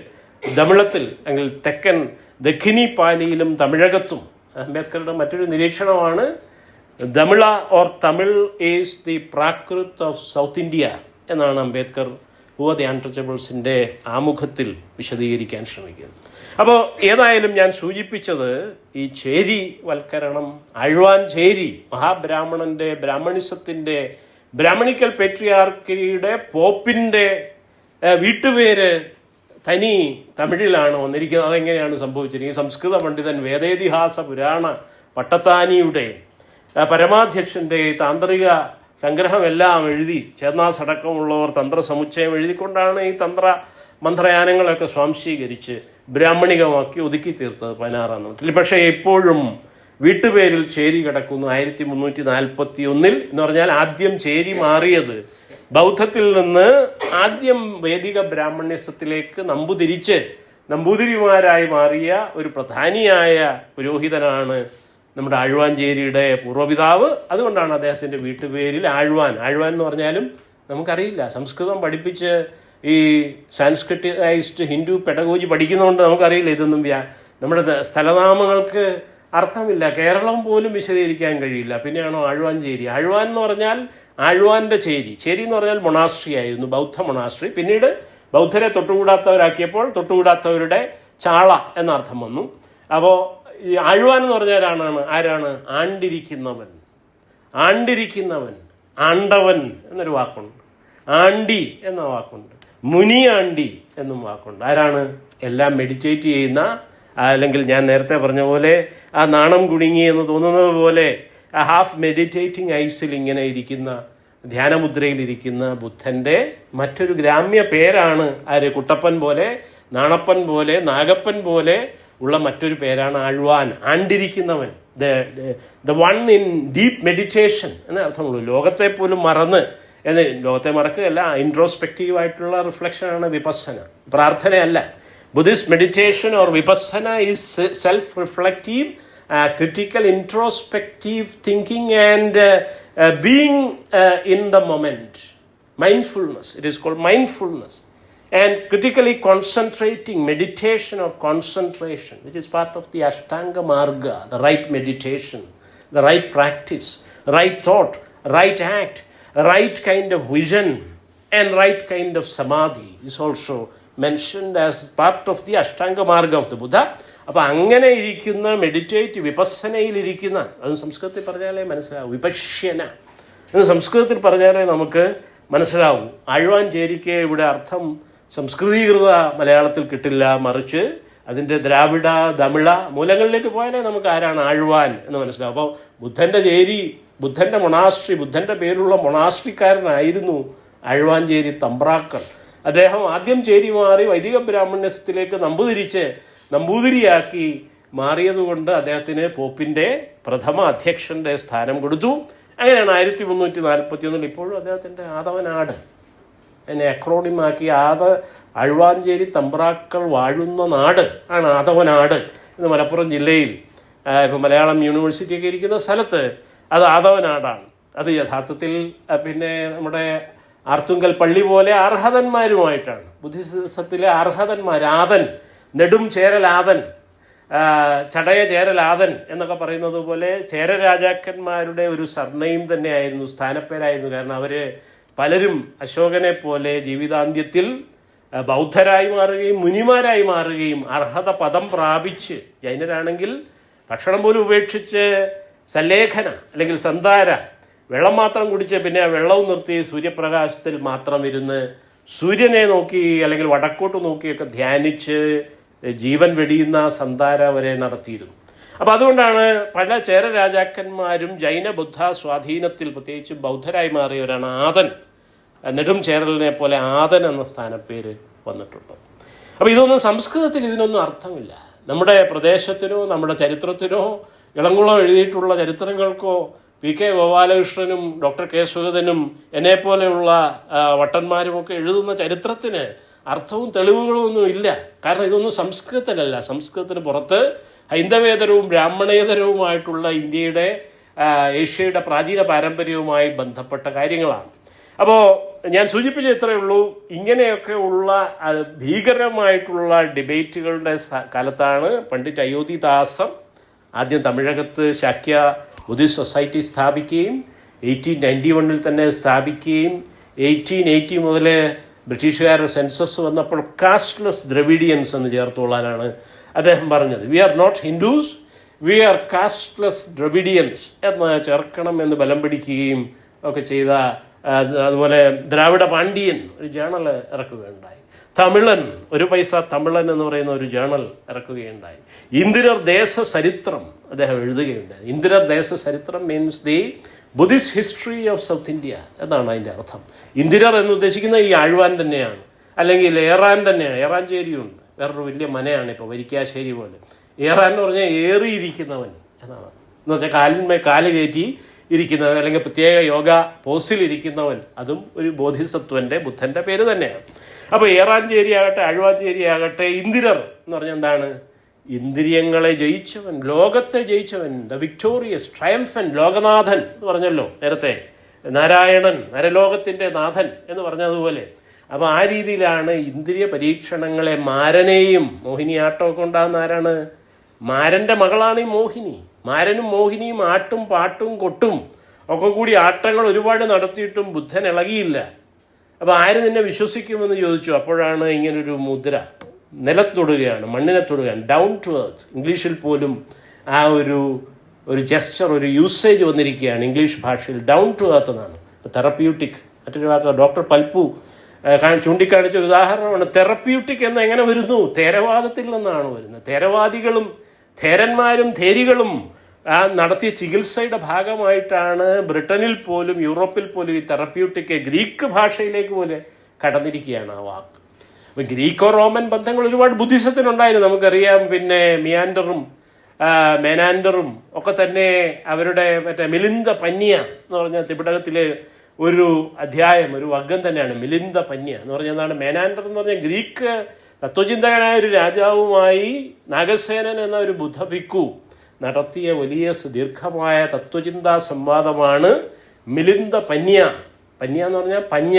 S1: തമിഴത്തിൽ അല്ലെങ്കിൽ തെക്കൻ ദഖിനി പാലിയിലും തമിഴകത്തും അംബേദ്കറുടെ മറ്റൊരു നിരീക്ഷണമാണ് Tamila or Tamil is the Prakrit of South India എന്നാണ് അംബേദ്കർ ഹു ദി അൺടച്ചബിൾസിൻ്റെ ആമുഖത്തിൽ വിശദീകരിക്കാൻ ശ്രമിക്കുന്നത്. അപ്പോൾ ഏതായാലും ഞാൻ സൂചിപ്പിച്ചത് ഈ ചേരി വൽക്കരണം, ആഴ്വാൻ ചേരി, മഹാബ്രാഹ്മണന്റെ, ബ്രാഹ്മണിസത്തിൻ്റെ, ബ്രാഹ്മണിക്കൽ പേട്രിയാർക്കിയുടെ, പോപ്പിൻ്റെ വീട്ടുപേര് തനി തമിഴിലാണ് വന്നിരിക്കുന്നത്. അതെങ്ങനെയാണ് സംഭവിച്ചിരിക്കുന്നത്? സംസ്കൃത പണ്ഡിതൻ വേദേതിഹാസ പുരാണ പട്ടത്താനിയുടെ പരമാധ്യക്ഷൻ്റെ താന്ത്രിക സംഗ്രഹമെല്ലാം എഴുതി, ചേർന്നാസടക്കമുള്ളവർ തന്ത്രസമുച്ചയം എഴുതിക്കൊണ്ടാണ് ഈ മന്ത്രയാനങ്ങളൊക്കെ സ്വാംശീകരിച്ച് ബ്രാഹ്മണികമാക്കി ഒതുക്കി തീർത്തത് 16-ാം നൂറ്റാണ്ടിൽ. പക്ഷേ ഇപ്പോഴും വീട്ടുപേരിൽ ചേരി കിടക്കുന്നു 1341 എന്ന് പറഞ്ഞാൽ ആദ്യം ചേരി മാറിയത് ബൗദ്ധത്തിൽ നിന്ന് ആദ്യം വേദിക ബ്രാഹ്മണ്യസത്തിലേക്ക് നമ്പൂതിരിമാരായി മാറിയ ഒരു പ്രധാനിയായ പുരോഹിതനാണ് നമ്മുടെ ആഴ്വാഞ്ചേരിയുടെ പൂർവ്വപിതാവ്. അതുകൊണ്ടാണ് അദ്ദേഹത്തിൻ്റെ വീട്ടുപേരിൽ ആഴ്വാൻ എന്ന് പറഞ്ഞാലും നമുക്കറിയില്ല. സംസ്കൃതം പഠിപ്പിച്ച് ഈ സാൻസ്ക്രിറ്റൈസ്ഡ് ഹിന്ദു പെഡഗോജി പഠിക്കുന്നതുകൊണ്ട് നമുക്കറിയില്ല ഇതൊന്നും. നമ്മുടെ സ്ഥലനാമങ്ങൾക്ക് അർത്ഥമില്ല, കേരളം പോലും വിശദീകരിക്കാൻ കഴിയില്ല. പിന്നെയാണോ ആഴ്വാഞ്ചേരി? ആഴ്വാൻ എന്ന് പറഞ്ഞാൽ ആഴ്വാൻ്റെ ചേരി എന്ന് പറഞ്ഞാൽ മൊണാസ്ട്രി ആയിരുന്നു, ബൗദ്ധ മൊണാസ്ട്രി. പിന്നീട് ബൗദ്ധരെ തൊട്ടുകൂടാത്തവരാക്കിയപ്പോൾ തൊട്ടുകൂടാത്തവരുടെ ചാള എന്നർത്ഥം വന്നു. അപ്പോൾ ഈ ആഴ്വാൻ എന്ന് പറഞ്ഞാൽ ആരാണ്? ആണ്ടിരിക്കുന്നവൻ, ആണ്ടവൻ എന്നൊരു വാക്കുണ്ട്, ആണ്ടി എന്ന വാക്കുണ്ട്, മുനി ആണ്ടി എന്നും വാക്കുണ്ട്. ആരാണ്? എല്ലാം മെഡിറ്റേറ്റ് ചെയ്യുന്ന, അല്ലെങ്കിൽ ഞാൻ നേരത്തെ പറഞ്ഞ പോലെ ആ നാണം കുടുങ്ങി എന്ന് തോന്നുന്നത് പോലെ ആ ഹാഫ് മെഡിറ്റേറ്റിംഗ് ഐസിൽ ഇങ്ങനെ ഇരിക്കുന്ന, ധ്യാനമുദ്രയിലിരിക്കുന്ന ബുദ്ധൻ്റെ മറ്റൊരു ഗ്രാമ്യ പേരാണ് ആര്? കുട്ടപ്പൻ പോലെ, നാണപ്പൻ പോലെ, നാഗപ്പൻ പോലെ ഉള്ള മറ്റൊരു പേരാണ് ആഴ്വാൻ, ആണ്ടിരിക്കുന്നവൻ. The one in deep meditation എന്ന അർത്ഥമുള്ളൂ. ലോകത്തെ പോലും മറന്ന്, ലോകത്തെ മറക്കുകയല്ല, ഇൻട്രോസ്പെക്റ്റീവായിട്ടുള്ള റിഫ്ലക്ഷനാണ് വിപස්සന, പ്രാർത്ഥനയല്ല. Buddhist meditation or vipassana is self-reflective, critical, introspective thinking and being in the moment. Mindfulness, it is called mindfulness. And critically concentrating, meditation or concentration, which is part of the Ashtanga Marga, the right meditation, the right practice, right thought, right act, right kind of vision and right kind of samadhi is also mentioned as part of the Ashtanga Marga of the Buddha. അപ്പോൾ അങ്ങനെ ഇരിക്കുന്ന വിപස්සനയിലിരിക്കുന്ന, അത് സംസ്കൃതത്തിൽ പറഞ്ഞാലേ മനസ്സിലാവും, വിപശ്യന എന്ന് സംസ്കൃതത്തിൽ പറഞ്ഞാലേ നമുക്ക് മനസ്സിലാവും. ആഴ്വാഞ്ചേരിക്ക് ഇവിടെ അർത്ഥം സംസ്കൃതീകൃത മലയാളത്തിൽ കിട്ടില്ല, മറിച്ച് അതിൻ്റെ ദ്രാവിഡ തമിഴ മൂലങ്ങളിലേക്ക് പോയാലേ നമുക്ക് ആരാണ് ആഴ്വാൻ എന്ന് മനസ്സിലാവും. അപ്പോൾ ബുദ്ധൻ്റെ ചേരി, ബുദ്ധൻ്റെ മൊണാസ്ട്രി, ബുദ്ധൻ്റെ പേരുള്ള മൊണാസ്ട്രിക്കാരനായിരുന്നു ആഴ്വാഞ്ചേരി തമ്പ്രാക്കർ. അദ്ദേഹം ആദ്യം ചേരി മാറി വൈദിക ബ്രാഹ്മണ്യത്തിലേക്ക് നമ്പൂതിരിയാക്കി മാറിയതുകൊണ്ട് അദ്ദേഹത്തിന് പോപ്പിൻ്റെ പ്രഥമ അധ്യക്ഷൻ്റെ സ്ഥാനം കൊടുത്തു. അങ്ങനെയാണ് 1341 ഇപ്പോഴും അദ്ദേഹത്തിൻ്റെ ആദവനാട് എന്നെ അക്രോണിമാക്കി ആഴ്വാഞ്ചേരി തമ്പ്രാക്കൾ വാഴുന്ന നാട് ആണ് ആദവനാട് എന്ന് മലപ്പുറം ജില്ലയിൽ ഇപ്പോൾ മലയാളം യൂണിവേഴ്സിറ്റിയൊക്കെ ഇരിക്കുന്ന സ്ഥലത്ത് അത് ആദവനാടാണ്. അത് യഥാർത്ഥത്തിൽ പിന്നെ നമ്മുടെ ആർത്തുങ്കൽ പള്ളി പോലെ അർഹതന്മാരുമായിട്ടാണ്. ബുദ്ധിസത്തിലെ അർഹതന്മാർ, ആദൻ, നെടും ചേരലാദൻ, ചടയ ചേരലാദൻ എന്നൊക്കെ പറയുന്നത് പോലെ ചേര രാജാക്കന്മാരുടെ ഒരു സർനെയിം തന്നെയായിരുന്നു, സ്ഥാനപ്പേരായിരുന്നു. കാരണം അവർ പലരും അശോകനെ പോലെ ജീവിതാന്ത്യത്തിൽ ബൗദ്ധരായി മാറുകയും മുനിമാരായി മാറുകയും അർഹത പദം പ്രാപിച്ച്, ജൈനരാണെങ്കിൽ ഭക്ഷണം പോലും ഉപേക്ഷിച്ച് സല്ലേഖന അല്ലെങ്കിൽ സന്താര, വെള്ളം മാത്രം കുടിച്ച് പിന്നെ ആ വെള്ളവും നിർത്തി സൂര്യപ്രകാശത്തിൽ മാത്രം ഇരുന്ന് സൂര്യനെ നോക്കി അല്ലെങ്കിൽ വടക്കോട്ട് നോക്കിയൊക്കെ ധ്യാനിച്ച് ജീവൻ വെടിയുന്ന സന്താര വരെ നടത്തിയിരുന്നു. അപ്പോൾ അതുകൊണ്ടാണ് പല ചേര രാജാക്കന്മാരും ജൈന ബുദ്ധ സ്വാധീനത്തിൽ പ്രത്യേകിച്ച് ബൗദ്ധരായി മാറിയവരാണ്. ആദൻ, നെടും ചേരലിനെ പോലെ ആദൻ എന്ന സ്ഥാനപ്പേര് വന്നിട്ടുണ്ട്. അപ്പോൾ ഇതൊന്നും സംസ്കൃതത്തിൽ ഇതിനൊന്നും അർത്ഥമില്ല. നമ്മുടെ പ്രദേശത്തിനോ നമ്മുടെ ചരിത്രത്തിനോ ഇളംകുളം എഴുതിയിട്ടുള്ള ചരിത്രങ്ങൾക്കോ പി.കെ. ഗോപാലകൃഷ്ണനും ഡോക്ടർ കെ. സുഗതനും എന്നെപ്പോലെയുള്ള വട്ടന്മാരുമൊക്കെ എഴുതുന്ന ചരിത്രത്തിന് അർത്ഥവും തെളിവുകളും ഒന്നും ഇല്ല. കാരണം ഇതൊന്നും സംസ്കൃതത്തിലല്ല. സംസ്കൃതത്തിന് പുറത്ത് ഹൈന്ദവേതരവും ബ്രാഹ്മണേതരവുമായിട്ടുള്ള ഇന്ത്യയുടെ ഏഷ്യയുടെ പ്രാചീന പാരമ്പര്യവുമായി ബന്ധപ്പെട്ട കാര്യങ്ങളാണ്. അപ്പോൾ ഞാൻ സൂചിപ്പിച്ച ഇത്രയേ ഉള്ളൂ. ഇങ്ങനെയൊക്കെ ഉള്ള ഭീകരമായിട്ടുള്ള ഡിബേറ്റുകളുടെ കാലത്താണ് പണ്ഡിറ്റ് അയോധ്യദാസർ ആദ്യം തമിഴകത്ത് ശാക്യ ബുദ്ധിസ്റ്റ് സൊസൈറ്റി സ്ഥാപിക്കുകയും 1891 തന്നെ സ്ഥാപിക്കുകയും 1880 മുതൽ ബ്രിട്ടീഷുകാരുടെ സെൻസസ് വന്നപ്പോൾ കാസ്റ്റ്ലെസ് ദ്രവിഡിയൻസ് എന്ന് ചേർത്തുകൊള്ളാനാണ് അദ്ദേഹം പറഞ്ഞത്. We are not Hindus, we are casteless Dravidians എന്ന് ചേർക്കണം എന്ന് ബലം പിടിക്കുകയും ഒക്കെ ചെയ്ത അതുപോലെ ദ്രാവിഡ പാണ്ഡ്യൻ ഒരു ജേണൽ ഇറക്കുകയുണ്ടായി. തമിഴൻ, ഒരു പൈസ തമിഴൻ എന്ന് പറയുന്ന ഒരു ജേണൽ ഇറക്കുകയുണ്ടായി. ഇന്ദിരർ ദേശ ചരിത്രം അദ്ദേഹം എഴുതുകയുണ്ടായി. ഇന്ദിരർ ദേശ ചരിത്രം means the Buddhist history of South India എന്നാണ് അതിൻ്റെ അർത്ഥം. ഇന്ദിരർ എന്ന് ഉദ്ദേശിക്കുന്ന ഈ ആഴ്വാൻ തന്നെയാണ്, അല്ലെങ്കിൽ ഏറാൻ തന്നെയാണ്. ഏറാഞ്ചേരിയുണ്ട്, വേറൊരു വലിയ മനയാണ് ഇപ്പോൾ വരിക്കാശ്ശേരി പോലെ. ഏറാൻ എന്ന് പറഞ്ഞാൽ ഏറിയിരിക്കുന്നവൻ എന്നാണ്. എന്ന് പറഞ്ഞാൽ കാലിന്മേൽ കാല് കയറ്റി ഇരിക്കുന്നവൻ, അല്ലെങ്കിൽ പ്രത്യേക യോഗ പോസിലിരിക്കുന്നവൻ, അതും ഒരു ബോധിസത്വൻ്റെ ബുദ്ധൻ്റെ പേര് തന്നെയാണ്. അപ്പോൾ ഏറാഞ്ചേരി ആകട്ടെ ആഴ്വാഞ്ചേരി ആകട്ടെ, ഇന്ദിരർ എന്ന് പറഞ്ഞാൽ എന്താണ്? ഇന്ദ്രിയങ്ങളെ ജയിച്ചവൻ, ലോകത്തെ ജയിച്ചവൻ, ദ വിക്ടോറിയസ് ട്രയംഫൻ, ലോകനാഥൻ എന്ന് പറഞ്ഞല്ലോ നേരത്തെ. നാരായണൻ, നരലോകത്തിൻ്റെ നാഥൻ എന്ന് പറഞ്ഞതുപോലെ. അപ്പോൾ ആ രീതിയിലാണ് ഇന്ദ്രിയ പരീക്ഷണങ്ങളെ, മാരനെയും, മോഹിനിയാട്ടമൊക്കെ ഉണ്ടാകുന്ന ആരാണ്? മാരൻ്റെ മകളാണ് ഈ മോഹിനി. മാരനും മോഹിനിയും ആട്ടും പാട്ടും കൊട്ടും ഒക്കെ കൂടി ആട്ടങ്ങൾ ഒരുപാട് നടത്തിയിട്ടും ബുദ്ധൻ ഇളകിയില്ല. അപ്പോൾ ആര് നിന്നെ വിശ്വസിക്കുമെന്ന് ചോദിച്ചു. അപ്പോഴാണ് ഇങ്ങനൊരു മുദ്ര, നിലത്തൊടുകയാണ്, മണ്ണിനെ തൊടുകയാണ്, ഡൗൺ ടു എർത്ത്. ഇംഗ്ലീഷിൽ പോലും ആ ഒരു ജെസ്ചർ, ഒരു യൂസേജ് വന്നിരിക്കുകയാണ് ഇംഗ്ലീഷ് ഭാഷയിൽ, ഡൗൺ ടു എർത്ത് എന്നാണ്. തെറപ്യൂട്ടിക്, മറ്റൊരു വാക്ക് ഡോക്ടർ പൽപ്പു ചൂണ്ടിക്കാണിച്ച ഒരു ഉദാഹരണമാണ്. തെറപ്യൂട്ടിക് എന്ന് എങ്ങനെ വരുന്നു? തേരവാദത്തിൽ നിന്നാണ് വരുന്നത്. തേരവാദികളും തേരന്മാരും തേരികളും നടത്തിയ ചികിത്സയുടെ ഭാഗമായിട്ടാണ് ബ്രിട്ടനിൽ പോലും യൂറോപ്പിൽ പോലും ഈ തെറപ്യൂട്ടിക് ഗ്രീക്ക് ഭാഷയിലേക്ക് പോലെ കടന്നിരിക്കുകയാണ് ആ വാക്ക്. അപ്പം ഗ്രീക്കോ റോമൻ ബന്ധങ്ങൾ ഒരുപാട് ബുദ്ധിസത്തിനുണ്ടായിരുന്നു, നമുക്കറിയാം. പിന്നെ മിയാൻഡറും മെനാൻഡറും ഒക്കെ തന്നെ അവരുടെ മറ്റേ മിലിന്ദ പന്യ എന്ന് പറഞ്ഞ ത്രിപിടകത്തിലെ ഒരു അധ്യായം, ഒരു വർഗം തന്നെയാണ് മിലിന്ദ പന്യ എന്ന് പറഞ്ഞാൽ എന്താണ്? മെനാൻഡർ എന്ന് പറഞ്ഞാൽ ഗ്രീക്ക് തത്വചിന്തകനായ ഒരു രാജാവുമായി നാഗസേനൻ എന്ന ഒരു ബുദ്ധഭിക്കു നടത്തിയ വലിയ ദീർഘമായ തത്വചിന്താ സംവാദമാണ് മിലിന്ദ പന്യ. പന്യ എന്ന് പറഞ്ഞാൽ പഞ്ഞ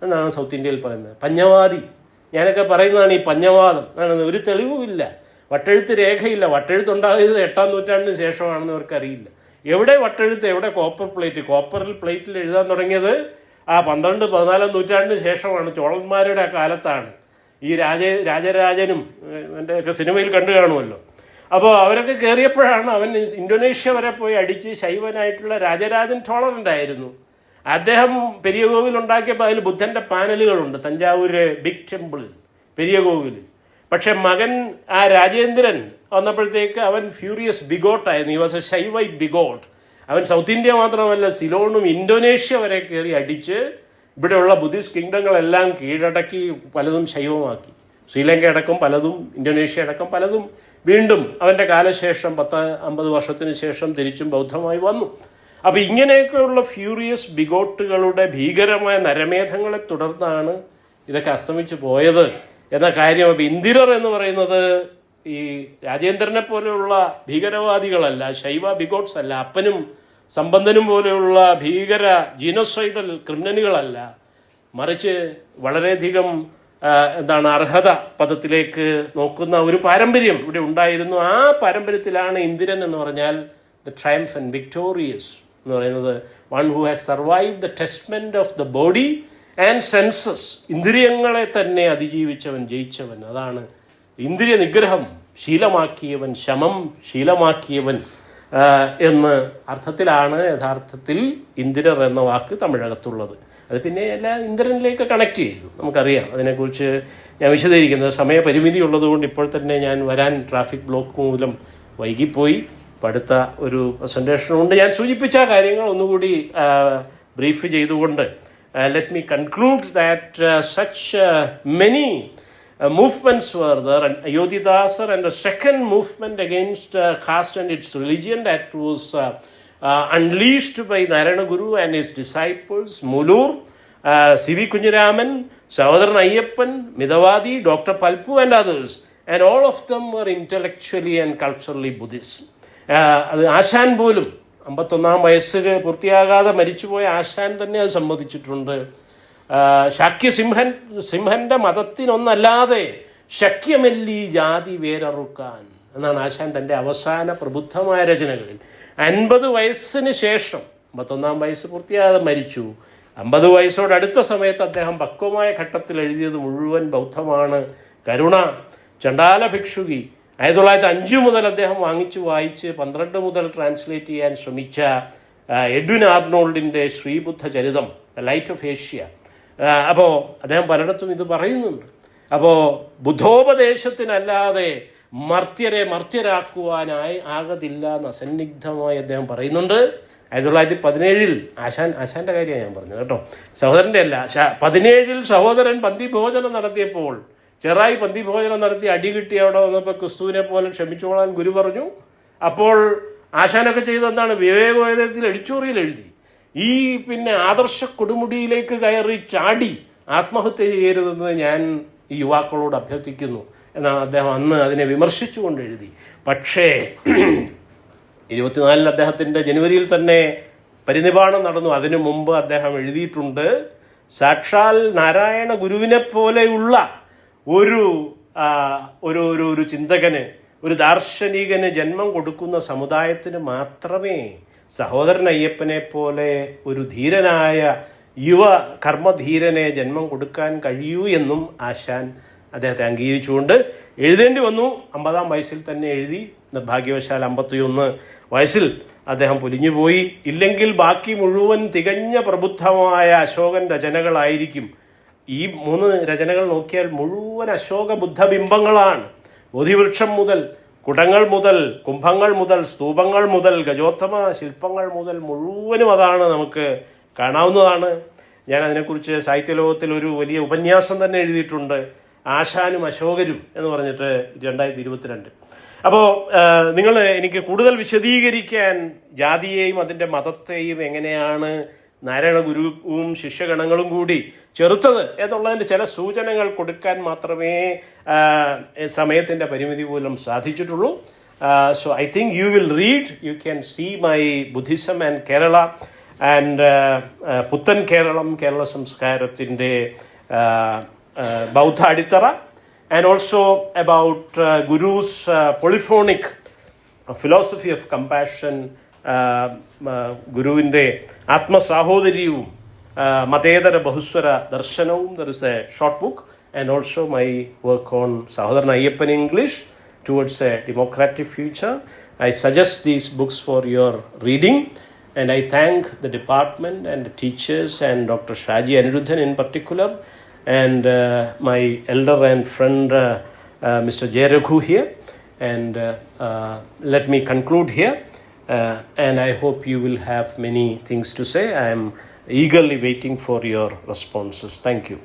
S1: എന്നാണ് സൗത്ത് ഇന്ത്യയിൽ പറയുന്നത്. പഞ്ഞവാദി ഞാനൊക്കെ പറയുന്നതാണ് ഈ പഞ്ഞവാദം. ഒരു തെളിവുമില്ല, വട്ടെഴുത്ത് രേഖയില്ല. വട്ടെഴുത്തുണ്ടായത് 8-ാം നൂറ്റാണ്ടിന് ശേഷമാണെന്ന് അവർക്കറിയില്ല. എവിടെ വട്ടെഴുത്ത്, എവിടെ കോപ്പർ പ്ലേറ്റ്? കോപ്പറിൽ പ്ലേറ്റിൽ എഴുതാൻ തുടങ്ങിയത് 12-14 നൂറ്റാണ്ടിന് ശേഷമാണ്, ചോളന്മാരുടെ ആ കാലത്താണ്. ഈ രാജരാജനും എൻ്റെയൊക്കെ സിനിമയിൽ കണ്ടു കാണുമല്ലോ. അപ്പോൾ അവരൊക്കെ കയറിയപ്പോഴാണ് അവൻ ഇന്തോനേഷ്യ വരെ പോയി അടിച്ച് ശൈവനായിട്ടുള്ള രാജരാജൻ ചോളനുണ്ടായിരുന്നു. അദ്ദേഹം പെരിയ കോവിൽ ഉണ്ടാക്കിയപ്പോൾ അതിൽ ബുദ്ധൻ്റെ പാനലുകളുണ്ട് തഞ്ചാവൂര് ബിഗ് ടെമ്പിളിൽ, പെരിയ കോവിലിൽ. പക്ഷെ മകൻ ആ രാജേന്ദ്രൻ വന്നപ്പോഴത്തേക്ക് അവൻ ഫ്യൂറിയസ് ബിഗോട്ടായിരുന്നു. ഈ വാസ് എ ശൈവൈറ്റ് ബിഗോട്ട്. അവൻ സൗത്ത് ഇന്ത്യ മാത്രമല്ല സിലോണും ഇന്തോനേഷ്യ വരെ കയറി അടിച്ച് ഇവിടെയുള്ള ബുദ്ധിസ്റ്റ് കിങ്ഡങ്ങളെല്ലാം കീഴടക്കി പലതും ശൈവമാക്കി. ശ്രീലങ്ക അടക്കം പലതും, ഇന്തോനേഷ്യ അടക്കം പലതും വീണ്ടും അവൻ്റെ കാലശേഷം 10-50 വർഷത്തിന് ശേഷം തിരിച്ചും ബൗദ്ധമായി വന്നു. അപ്പോൾ ഇങ്ങനെയൊക്കെയുള്ള ഫ്യൂറിയസ് ബിഗോട്ടുകളുടെ ഭീകരമായ നരമേധങ്ങളെ തുടർന്നാണ് ഇതൊക്കെ അസ്തമിച്ചു പോയത് എന്ന കാര്യം. അപ്പോൾ ഇന്ദിരർ എന്ന് പറയുന്നത് ഈ രാജേന്ദ്രനെ പോലെയുള്ള ഭീകരവാദികളല്ല, ശൈവ ബിഗോട്ട്സ് അല്ല, അപ്പനും സമ്പന്നനും പോലെയുള്ള ഭീകര ജീനോസൈഡൽ ക്രിമിനലുകളല്ല, മറിച്ച് വളരെയധികം അർഹത പദത്തിലേക്ക് നോക്കുന്ന ഒരു പാരമ്പര്യം ഇവിടെ ഉണ്ടായിരുന്നു. ആ പാരമ്പര്യത്തിലാണ് ഇന്ദിരൻ എന്ന് പറഞ്ഞാൽ ദ ട്രയംഫ് ആൻഡ് വിക്ടോറിയസ് എന്ന് പറയുന്നത്, one who has survived the testament of the body and census. ഇന്ദ്രിയങ്ങളെ തന്നെ അതിജീവിച്ചവൻ, ജയിച്ചവൻ. അതാണ് ഇന്ദ്രിയ നിഗ്രഹം ശീലമാക്കിയവൻ, ശമം ശീലമാക്കിയവൻ എന്ന അർത്ഥത്തിലാണ് യഥാർത്ഥത്തിൽ ഇന്ദിരർ എന്ന വാക്ക് തമിഴകത്തുള്ളത്. അത് പിന്നെ എല്ലാ ഇന്ദ്രനിലേക്ക് കണക്ട് ചെയ്തു. നമുക്കറിയാം, അതിനെക്കുറിച്ച് ഞാൻ വിശദീകരിക്കുന്നത് സമയപരിമിതി ഉള്ളതുകൊണ്ട് ഇപ്പോൾ തന്നെ ഞാൻ വരാൻ ട്രാഫിക് ബ്ലോക്ക് മൂലം വൈകിപ്പോയി. ഇപ്പം അടുത്ത ഒരു പ്രസൻറ്റേഷനുണ്ട്. ഞാൻ സൂചിപ്പിച്ച കാര്യങ്ങൾ ഒന്നുകൂടി ബ്രീഫ് ചെയ്തുകൊണ്ട് let me conclude that such many movements were there, and Ayodhidasar and the second movement against caste and its religion that was unleashed by Narayana Guru and his disciples, Mulur, C.V. Kunjiraman, Savadarana Ayyappan, Midavadi, Dr. Palpu and others, and all of them were intellectually and culturally Buddhist. അത് ആശാൻ പോലും 51-ാം വയസ്സിൽ പൂർത്തിയാകാതെ മരിച്ചുപോയ ആശാൻ തന്നെ അത് സമ്മതിച്ചിട്ടുണ്ട്. സിംഹന്റെ മതത്തിനൊന്നല്ലാതെ ശക്യമല്ലി ജാതി വേരറുക്കാൻ എന്നാണ് ആശാൻ തൻ്റെ അവസാന പ്രബുദ്ധമായ രചനകളിൽ. 50 വയസ്സിന് ശേഷം, 51-ാം വയസ്സ് പൂർത്തിയാകാതെ മരിച്ചു. 50 വയസ്സോടടുത്ത സമയത്ത് അദ്ദേഹം പക്വമായ ഘട്ടത്തിൽ എഴുതിയത് മുഴുവൻ ബൗദ്ധമാണ്. കരുണ, ചണ്ഡാല ഭിക്ഷുകി 1905 മുതൽ അദ്ദേഹം വാങ്ങിച്ചു വായിച്ച് 12 മുതൽ ട്രാൻസ്ലേറ്റ് ചെയ്യാൻ ശ്രമിച്ച Edwin ആർണോൾഡിൻ്റെ Sree Buddha Charitham the light of Asia. അപ്പോൾ അദ്ദേഹം പലയിടത്തും ഇത് പറയുന്നുണ്ട്. അപ്പോൾ ബുദ്ധോപദേശത്തിനല്ലാതെ മർത്യരെ മർത്യരാക്കുവാനായി ആകത്തില്ല എന്ന് അസന്നിഗ്ധമായി അദ്ദേഹം പറയുന്നുണ്ട്. 1917 ആശാൻ്റെ കാര്യമാണ് ഞാൻ പറഞ്ഞത് കേട്ടോ, സഹോദരൻ്റെ അല്ല. 17 സഹോദരൻ പന്തിഭോജനം നടത്തിയപ്പോൾ, ചെറായി പന്തിഭോജനം നടത്തി അടി കിട്ടി അവിടെ വന്നപ്പോൾ ക്രിസ്തുവിനെ പോലെ ക്ഷമിച്ചോളാൻ ഗുരു പറഞ്ഞു. അപ്പോൾ ആശാനൊക്കെ ചെയ്തെന്താണ്? വിവേകവേദത്തിൽ എഴുച്ചോറിയിൽ എഴുതി, ഈ ആദർശ കൊടുമുടിയിലേക്ക് കയറി ചാടി ആത്മഹത്യ ചെയ്യരുതെന്ന് ഞാൻ ഈ യുവാക്കളോട് അഭ്യർത്ഥിക്കുന്നു എന്നാണ് അദ്ദേഹം അന്ന് അതിനെ വിമർശിച്ചുകൊണ്ട് എഴുതി. പക്ഷേ 24 അദ്ദേഹത്തിൻ്റെ ജനുവരിയിൽ തന്നെ പരിനിർവാണം നടന്നു. അതിനു മുമ്പ് അദ്ദേഹം എഴുതിയിട്ടുണ്ട്, സാക്ഷാൽ നാരായണ ഗുരുവിനെ പോലെയുള്ള ഒരു ചിന്തകന്, ഒരു ദാർശനികന് ജന്മം കൊടുക്കുന്ന സമുദായത്തിന് മാത്രമേ സഹോദരൻ അയ്യപ്പനെ പോലെ ഒരു ധീരനായ യുവ കർമ്മധീരനെ ജന്മം കൊടുക്കാൻ കഴിയൂ എന്നും ആശാൻ അദ്ദേഹത്തെ അംഗീകരിച്ചുകൊണ്ട് എഴുതേണ്ടി വന്നു. 50-ാം വയസ്സിൽ തന്നെ എഴുതി. നിർഭാഗ്യവശാൽ 51 വയസ്സിൽ അദ്ദേഹം പൊലിഞ്ഞുപോയി. ഇല്ലെങ്കിൽ ബാക്കി മുഴുവൻ തികഞ്ഞ പ്രബുദ്ധമായ അശോകൻ രചനകളായിരിക്കും. ഈ 3 രചനകൾ നോക്കിയാൽ മുഴുവൻ അശോക ബുദ്ധബിംബങ്ങളാണ്. ബോധിവൃക്ഷം മുതൽ, കുടങ്ങൾ മുതൽ, കുംഭങ്ങൾ മുതൽ, സ്തൂപങ്ങൾ മുതൽ, ഗജോത്തമ ശില്പങ്ങൾ മുതൽ മുഴുവനും അതാണ് നമുക്ക് കാണാവുന്നതാണ്. ഞാൻ അതിനെക്കുറിച്ച് സാഹിത്യലോകത്തിൽ ഒരു വലിയ ഉപന്യാസം തന്നെ എഴുതിയിട്ടുണ്ട്, ആശാനും അശോകരും എന്ന് പറഞ്ഞിട്ട്, 2022. അപ്പോൾ നിങ്ങൾ എനിക്ക് കൂടുതൽ വിശദീകരിക്കാൻ ജാതിയെയും അതിൻ്റെ മതത്തെയും എങ്ങനെയാണ് നാരായണ ഗുരുവും ശിഷ്യഗണങ്ങളും കൂടി ചെറുത്തത് എന്നുള്ളതിൻ്റെ ചില സൂചനകൾ കൊടുക്കാൻ മാത്രമേ സമയത്തിൻ്റെ പരിമിതി പോലും സാധിച്ചിട്ടുള്ളൂ. So I think you will read, you can see my Buddhism and Kerala and Puthan Keralam, Kerala സംസ്കാരത്തിൻ്റെ ബൗദ്ധ അടിത്തറ, and also about Guru's polyphonic philosophy of compassion, ഗുരുവിൻ്റെ ആത്മസാഹോദര്യവും മതേതര ബഹുസ്വര ദർശനവും. There is a short book and also my work on Sahodharan Ayyappan English towards a democratic future. I suggest these books for your reading, and I thank the department and the teachers and Dr. Shaji Aniruddhan in particular, and my elder and friend Mr. J. Raghu here. And let me conclude here, and I hope you will have many things to say. I am eagerly waiting for your responses. Thank you.